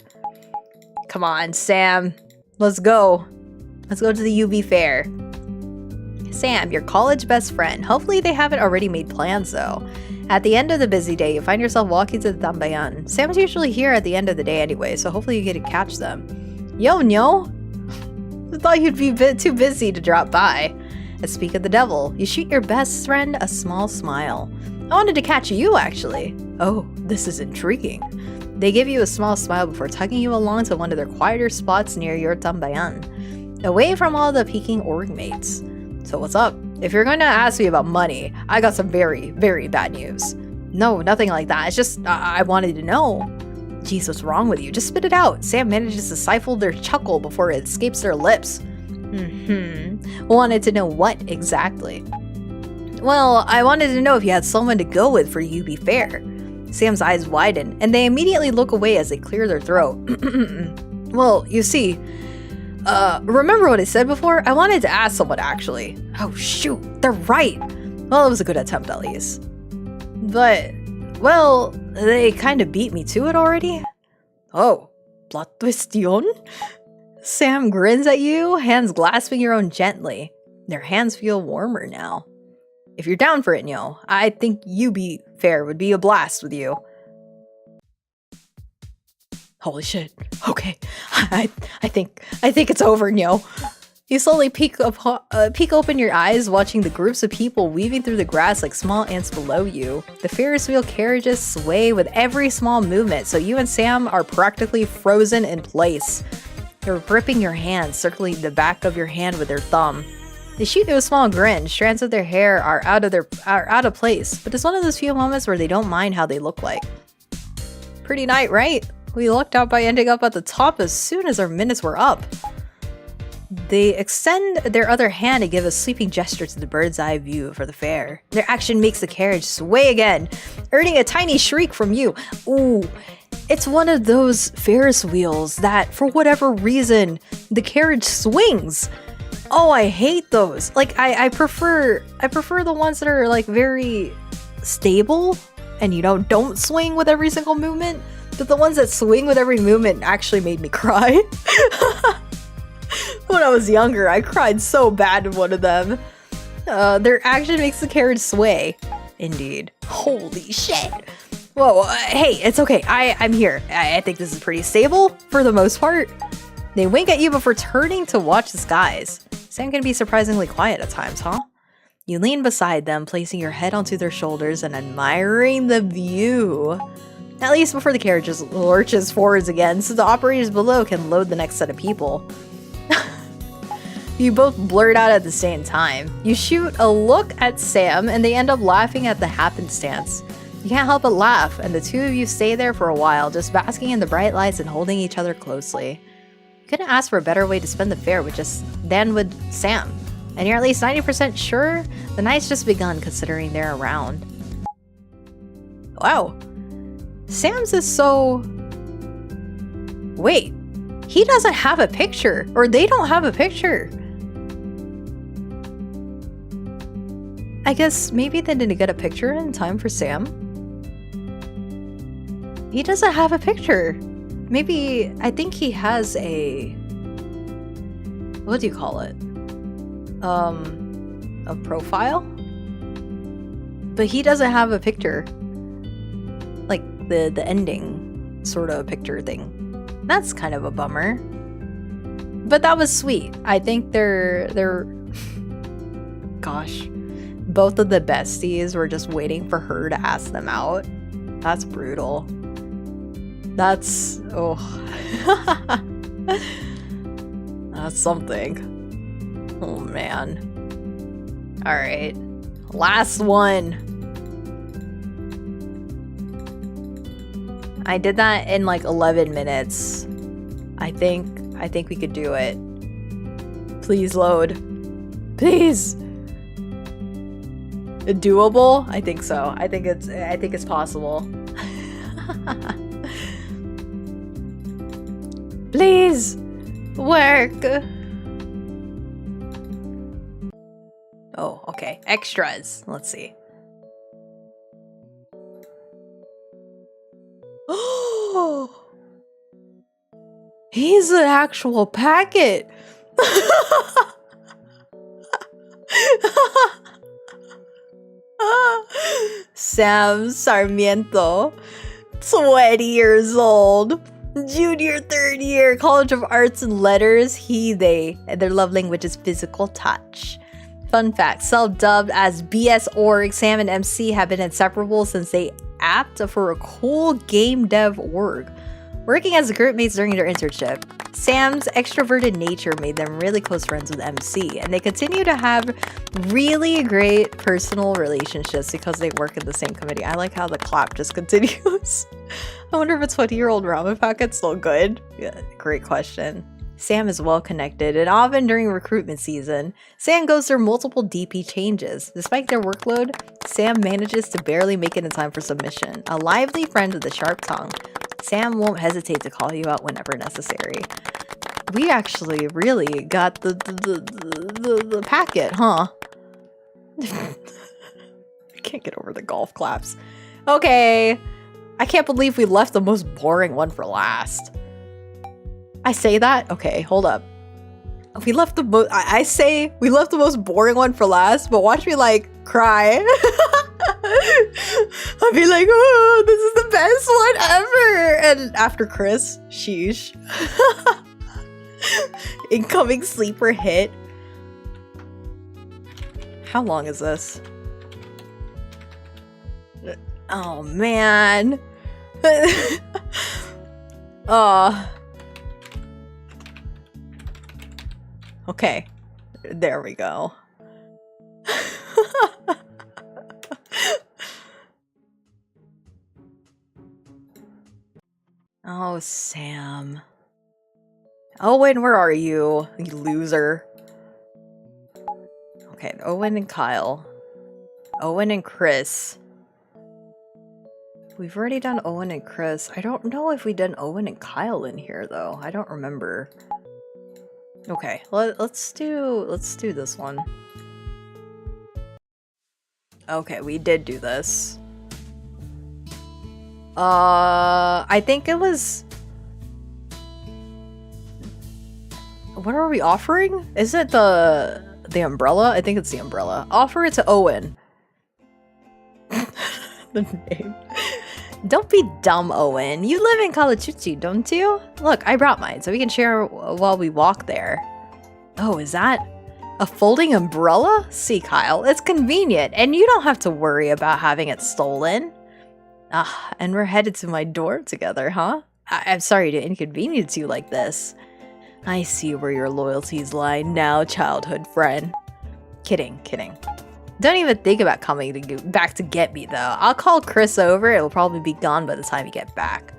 A: Come on, Sam. Let's go. Let's go to the UB fair. Sam, your college best friend. Hopefully they haven't already made plans though. At the end of the busy day, you find yourself walking to the Tambayan. Sam's usually here at the end of the day anyway, so hopefully you get to catch them. Yo, Nyo! I thought you'd be a bit too busy to drop by. And speak of the devil, you shoot your best friend a small smile. I wanted to catch you actually. Oh, this is intriguing. They give you a small smile before tugging you along to one of their quieter spots near your Tambayan, away from all the peeking org mates. So what's up? If you're going to ask me about money, I got some very, very bad news. No, nothing like that. It's just, I wanted to know. Jeez, what's wrong with you? Just spit it out. Sam manages to stifle their chuckle before it escapes their lips. Wanted to know what exactly? Well, I wanted to know if you had someone to go with for UB Fair. Sam's eyes widen, and they immediately look away as they clear their throat. Well, you see, remember what I said before? I wanted to ask someone actually. Oh shoot, they're right. Well, it was a good attempt at least. But, well, they kind of beat me to it already. Oh, plot twist yun? Sam grins at you, hands clasping your own gently. Their hands feel warmer now. If you're down for it, Nyo, I think UB Fair would be a blast with you. Holy shit. Okay. I think it's over, Nyo. You slowly peek open your eyes, watching the groups of people weaving through the grass like small ants below you. The Ferris wheel carriages sway with every small movement, so you and Sam are practically frozen in place. They're gripping your hand, circling the back of your hand with their thumb. They shoot you a small grin. Strands of their hair are out of place, but it's one of those few moments where they don't mind how they look like. Pretty night, right? We lucked out by ending up at the top as soon as our minutes were up. They extend their other hand to give a sweeping gesture to the bird's eye view for the fair. Their action makes the carriage sway again, earning a tiny shriek from you. Ooh, it's one of those Ferris wheels that, for whatever reason, the carriage swings. Oh, I hate those. Like, I prefer the ones that are like very stable and, you know, don't swing with every single movement. But the ones that swing with every movement actually made me cry. When I was younger, I cried so bad in one of them. Their action makes the carriage sway. Indeed. Holy shit. Whoa, hey, it's okay. I'm here. I think this is pretty stable for the most part. They wink at you before turning to watch the skies. Sam can be surprisingly quiet at times, huh? You lean beside them, placing your head onto their shoulders and admiring the view. At least before the carriage lurches forwards again, so the operators below can load the next set of people. You both blurt out at the same time. You shoot a look at Sam, and they end up laughing at the happenstance. You can't help but laugh, and the two of you stay there for a while, just basking in the bright lights and holding each other closely. You couldn't ask for a better way to spend the fair than with Sam, and you're at least 90% sure the night's just begun considering they're around. Wow. Sam's is so... Wait, he doesn't have a picture, or they don't have a picture. I guess maybe they didn't get a picture in time for Sam. He doesn't have a picture. Maybe, I think he has a, what do you call it? A profile? But he doesn't have a picture. Like the ending sort of picture thing. That's kind of a bummer. But that was sweet. I think they're gosh. Both of the besties were just waiting for her to ask them out. That's brutal. That's oh. That's something. Oh man. Alright. Last one. I did that in like 11 minutes. I think we could do it. Please load. Please. Doable? I think so. I think it's possible. Please work. Oh, okay. Extras. Let's see. Oh, he's an actual packet. Sam Sarmiento, 20 years old, junior third year, College of Arts and Letters, he, they, and their love language is physical touch. Fun fact, self-dubbed as BS Org, Sam and MC have been inseparable since they apped for a cool game dev org. Working as group mates during their internship, Sam's extroverted nature made them really close friends with MC, and they continue to have really great personal relationships because they work in the same committee. I like how the clap just continues. I wonder if a 20-year-old ramen packet's still good. Yeah, great question. Sam is well connected, and often during recruitment season, Sam goes through multiple DP changes. Despite their workload, Sam manages to barely make it in time for submission. A lively friend with a sharp tongue, Sam won't hesitate to call you out whenever necessary. We actually really got the packet, huh? I can't get over the golf claps. Okay, I can't believe we left the most boring one for last. I say that? Okay, hold up. We left the most, I say we left the most boring one for last, but watch me like cry. I'll be like, oh, this is the best one ever. And after Chris, sheesh. Incoming sleeper hit. How long is this? Oh man. Okay, there we go. Oh, Sam. Owen, where are you? You loser. Okay, Owen and Kyle. Owen and Chris. We've already done Owen and Chris. I don't know if we done Owen and Kyle in here though. I don't remember. Okay, let's do this one. Okay, we did do this. I think it was... What are we offering? Is it the umbrella? I think it's the umbrella. Offer it to Owen. The name. Don't be dumb, Owen. You live in Calachuchi, don't you? Look, I brought mine, so we can share while we walk there. Oh, is that a folding umbrella? See, Kyle, it's convenient, and you don't have to worry about having it stolen. Ah, and we're headed to my dorm together, huh? I'm sorry to inconvenience you like this. I see where your loyalties lie now, childhood friend. Kidding, kidding. Don't even think about coming back to get me, though. I'll call Chris over. It will probably be gone by the time you get back.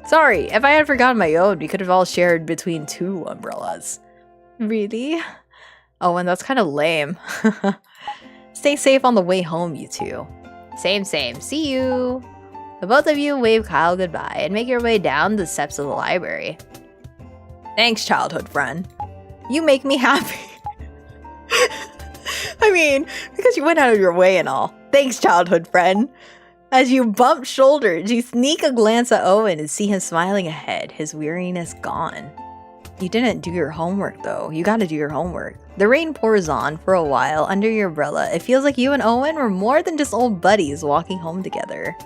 A: Sorry, if I had forgotten my own, we could have all shared between 2 umbrellas. Really? Oh, and that's kind of lame. Stay safe on the way home, you two. Same, same. See you. The both of you wave Kyle goodbye and make your way down the steps of the library. Thanks, childhood friend. You make me happy. I mean, because you went out of your way and all. Thanks, childhood friend. As you bump shoulders, you sneak a glance at Owen and see him smiling ahead, his weariness gone. You didn't do your homework, though. You gotta do your homework. The rain pours on for a while under your umbrella. It feels like you and Owen were more than just old buddies walking home together.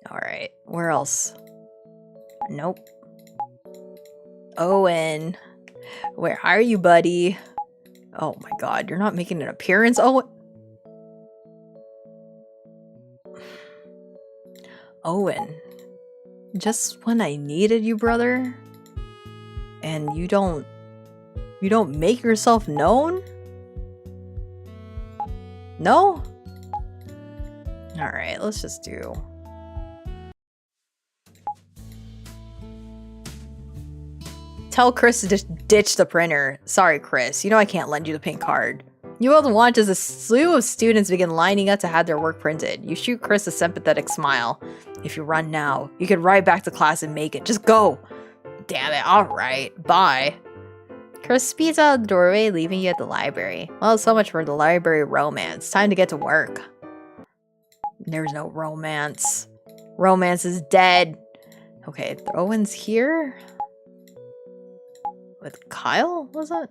A: Alright, where else? Nope. Owen. Where are you, buddy? Oh my god, you're not making an appearance, Owen? Owen. Just when I needed you, brother? And you don't make yourself known? No? Alright, let's just do... Tell Chris to just ditch the printer. Sorry, Chris. You know I can't lend you the pink card. You both watch as a slew of students begin lining up to have their work printed. You shoot Chris a sympathetic smile. If you run now, you can ride back to class and make it. Just go! Damn it, alright. Bye. Chris speeds out the doorway, leaving you at the library. Well, so much for the library romance. Time to get to work. There's no romance. Romance is dead. Okay, Owen's here? With Kyle, was it?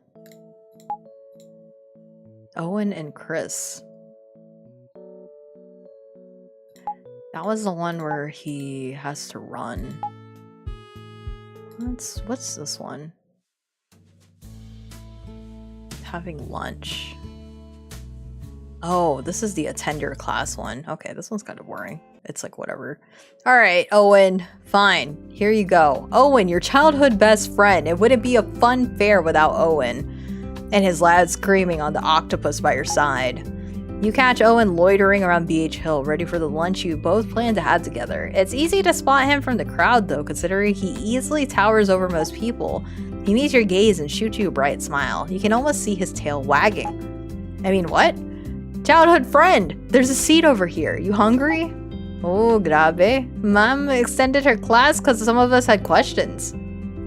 A: Owen and Chris. That was the one where he has to run. What's this one? Having lunch. Oh, this is the attend your class one. Okay, this one's kind of boring. It's like whatever. Alright, Owen. Fine. Here you go. Owen, your childhood best friend. It wouldn't be a fun fair without Owen. And his lad screaming on the octopus by your side. You catch Owen loitering around BH Hill, ready for the lunch you both plan to have together. It's easy to spot him from the crowd though, considering he easily towers over most people. He meets your gaze and shoots you a bright smile. You can almost see his tail wagging. I mean, what? Childhood friend! There's a seat over here. You hungry? Oh, grabe. Mom extended her class because some of us had questions.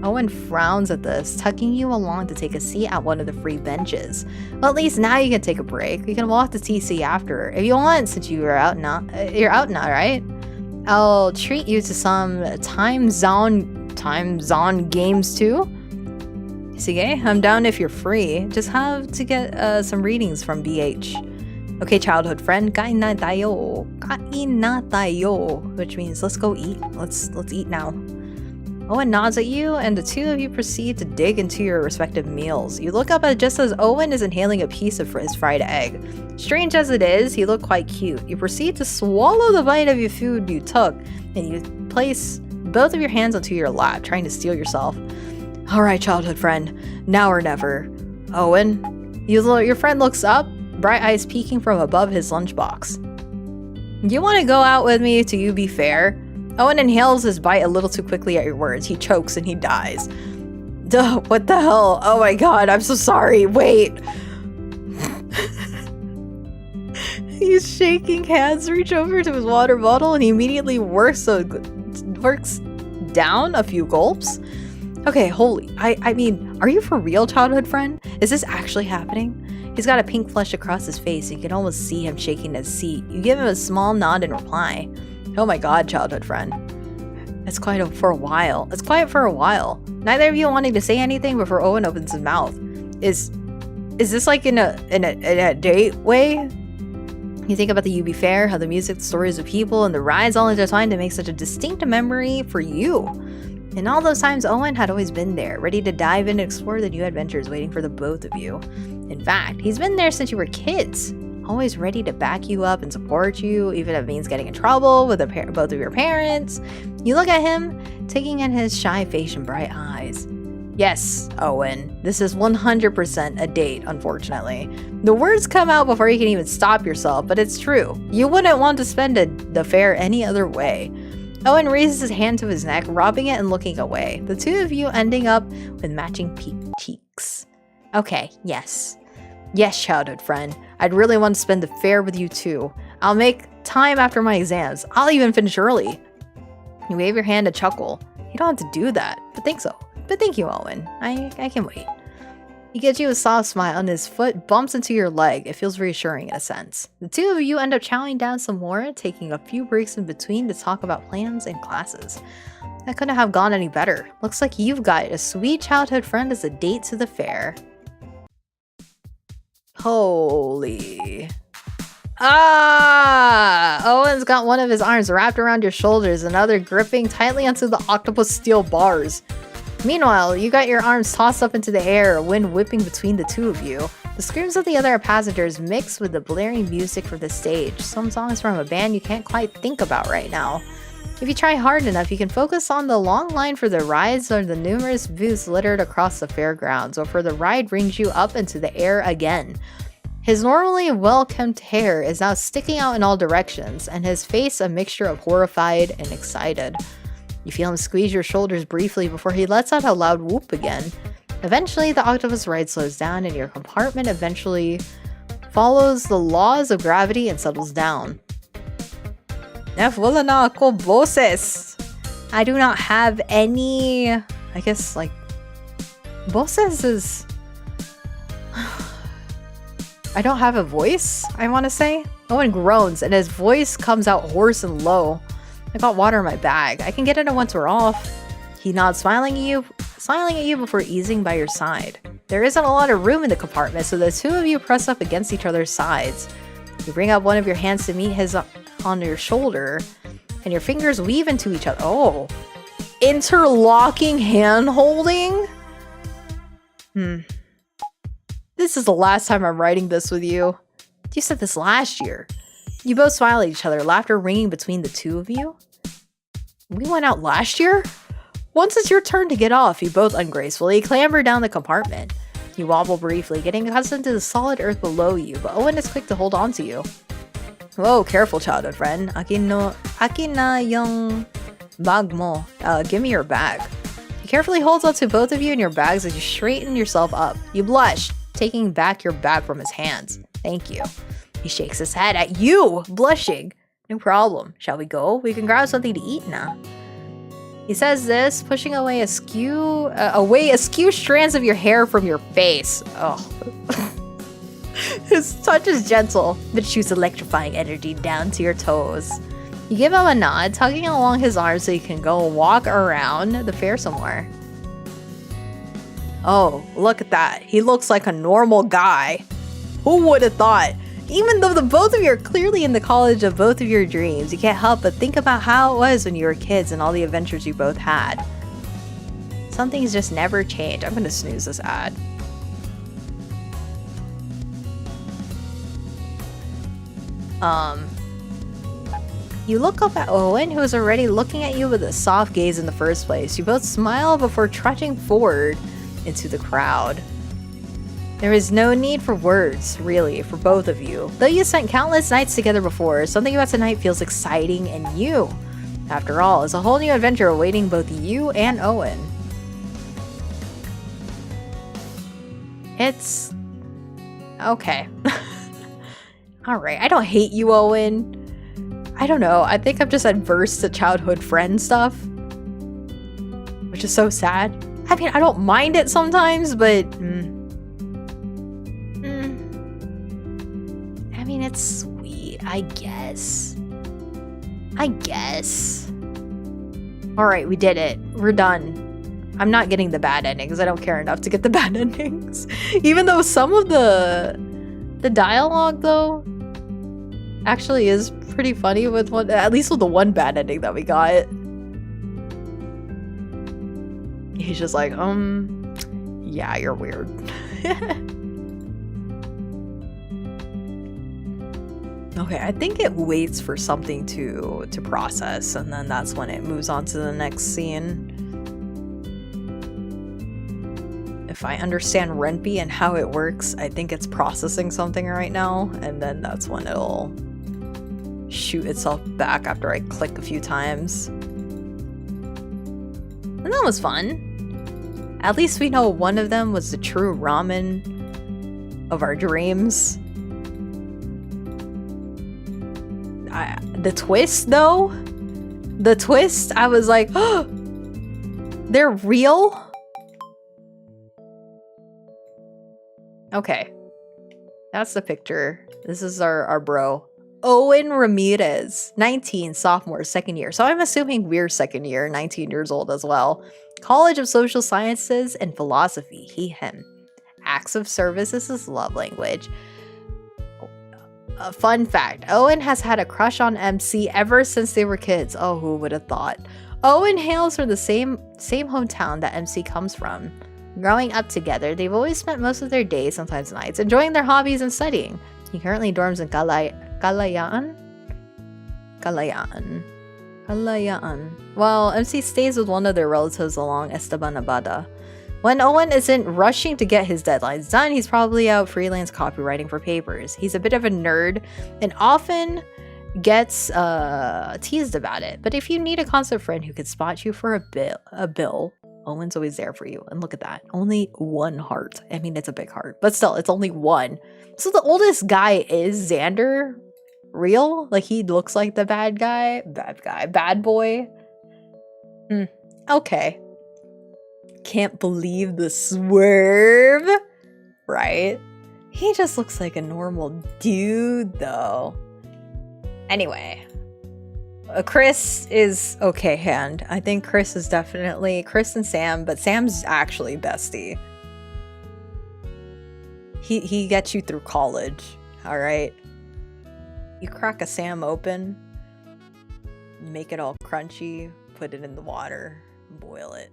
A: Owen frowns at this, tucking you along to take a seat at one of the free benches. Well, at least now you can take a break. You can walk to TC after, if you want, since you are out now. You're out now, right? I'll treat you to some time zone games too. Sige, I'm down if you're free. Just have to get some readings from BH. Okay, childhood friend, kain na tayo. Kain na tayo, which means let's go eat. Let's eat now. Owen nods at you, and the two of you proceed to dig into your respective meals. You look up at just as Owen is inhaling a piece of his fried egg. Strange as it is, he looked quite cute. You proceed to swallow the bite of your food you took, and you place both of your hands onto your lap, trying to steel yourself. Alright, childhood friend, now or never. Owen, your friend looks up, bright eyes peeking from above his lunchbox. You want to go out with me to you be fair? Owen inhales his bite a little too quickly at your words. He chokes and he dies. Duh, what the hell? Oh my god, I'm so sorry. Wait. He's shaking hands, reach over to his water bottle, and he immediately works down a few gulps. Okay, holy. I mean, are you for real, childhood friend? Is this actually happening? He's got a pink flush across his face. You can almost see him shaking his seat. You give him a small nod in reply. Oh my god, childhood friend. It's quiet for a while. It's quiet for a while. Neither of you wanting to say anything before Owen opens his mouth. Is this like in a date way? You think about the UB Fair, how the music, the stories of people, and the rides all intertwined to make such a distinct memory for you. And all those times, Owen had always been there, ready to dive in and explore the new adventures waiting for the both of you. In fact, he's been there since you were kids. Always ready to back you up and support you, even if it means getting in trouble with both of your parents. You look at him, taking in his shy face and bright eyes. Yes, Owen, this is 100% a date, unfortunately. The words come out before you can even stop yourself, but it's true. You wouldn't want to spend the fair any other way. Owen raises his hand to his neck, rubbing it and looking away. The two of you ending up with matching peaked cheeks. Okay, yes. Yes, childhood friend. I'd really want to spend the fair with you too. I'll make time after my exams. I'll even finish early. You wave your hand to chuckle. You don't have to do that, but think but thank you, Owen. I can wait. He gives you a soft smile and his foot bumps into your leg. It feels reassuring in a sense. The two of you end up chowing down some more, taking a few breaks in between to talk about plans and classes. That couldn't have gone any better. Looks like you've got a sweet childhood friend as a date to the fair. Holy. Ah! Owen's got one of his arms wrapped around your shoulders, another gripping tightly onto the octopus steel bars. Meanwhile, you got your arms tossed up into the air, wind whipping between the two of you. The screams of the other passengers mix with the blaring music from the stage, some songs from a band you can't quite think about right now. If you try hard enough, you can focus on the long line for the rides or the numerous booths littered across the fairgrounds, or for the ride brings you up into the air again. His normally well-kempt hair is now sticking out in all directions, and his face a mixture of horrified and excited. You feel him squeeze your shoulders briefly before he lets out a loud whoop again. Eventually, the octopus ride slows down and your compartment eventually follows the laws of gravity and settles down. Wala na ako boses. I do not have any, I guess, like, boses is... I don't have a voice, I want to say. Owen groans and his voice comes out hoarse and low. I got water in my bag. I can get it once we're off. He nods, smiling at you before easing by your side. There isn't a lot of room in the compartment, so the two of you press up against each other's sides. You bring up one of your hands to meet his on your shoulder, and your fingers weave into each other. Oh, interlocking hand holding? This is the last time I'm writing this with you. You said this last year. You both smile at each other, laughter ringing between the two of you. We went out last year? Once it's your turn to get off, you both ungracefully clamber down the compartment. You wobble briefly, getting accustomed to the solid earth below you, but Owen is quick to hold on to you. Whoa, careful, childhood friend. Akin na yung bag mo. Give me your bag. He carefully holds onto both of you and your bags as you straighten yourself up. You blush, taking back your bag from his hands. Thank you. He shakes his head at you, blushing. No problem. Shall we go? We can grab something to eat now. He says this, pushing away askew strands of your hair from your face. Oh. His touch is gentle, but shoots electrifying energy down to your toes. You give him a nod, tugging along his arm so you can go walk around the fair somewhere. Oh, look at that. He looks like a normal guy. Who would have thought? Even though the both of you are clearly in the college of both of your dreams, you can't help but think about how it was when you were kids and all the adventures you both had. Some things just never change. I'm gonna snooze this ad. You look up at Owen, who is already looking at you with a soft gaze in the first place. You both smile before trudging forward into the crowd. There is no need for words, really, for both of you. Though you spent countless nights together before, something about tonight feels exciting and new. After all, it's a whole new adventure awaiting both you and Owen. It's... okay. Alright, I don't hate you, Owen. I don't know, I think I'm just adverse to childhood friend stuff. Which is so sad. I mean, I don't mind it sometimes, but... I mean, it's sweet, I guess. Alright, we did it. We're done. I'm not getting the bad endings. I don't care enough to get the bad endings. Even though some of the dialogue, though, actually is pretty funny with one, at least with the one bad ending that we got. He's just like, yeah, you're weird. Okay, I think it waits for something to process, and then that's when it moves on to the next scene. If I understand Renpy and how it works, I think it's processing something right now, and then that's when it'll shoot itself back after I click a few times. And that was fun. At least we know one of them was the true ramen of our dreams. The twist, though? The twist, I was like, oh, they're real? Okay. That's the picture. This is our bro. Owen Ramirez, 19, sophomore, second year. So I'm assuming we're second year, 19 years old as well. College of Social Sciences and Philosophy, he, him. Acts of service, this is love language. A fun fact, Owen has had a crush on MC ever since they were kids. Oh, who would have thought? Owen hails from the same hometown that MC comes from. Growing up together, they've always spent most of their days, sometimes nights, enjoying their hobbies and studying. He currently dorms in Kalayaan? Well, MC stays with one of their relatives along Esteban Abada. When Owen isn't rushing to get his deadlines done, he's probably out freelance copywriting for papers. He's a bit of a nerd and often gets teased about it. But if you need a constant friend who could spot you for a bill, Owen's always there for you. And look at that. Only one heart. I mean, it's a big heart, but still, it's only one. So the oldest guy is Xander. Real? Like, he looks like the bad guy? Bad boy? Okay. Can't believe the swerve. Right? He just looks like a normal dude, though. Anyway. Chris is okay hand. I think Chris is definitely Chris and Sam, but Sam's actually bestie. He gets you through college, all right? You crack a Sam open, make it all crunchy, put it in the water, boil it.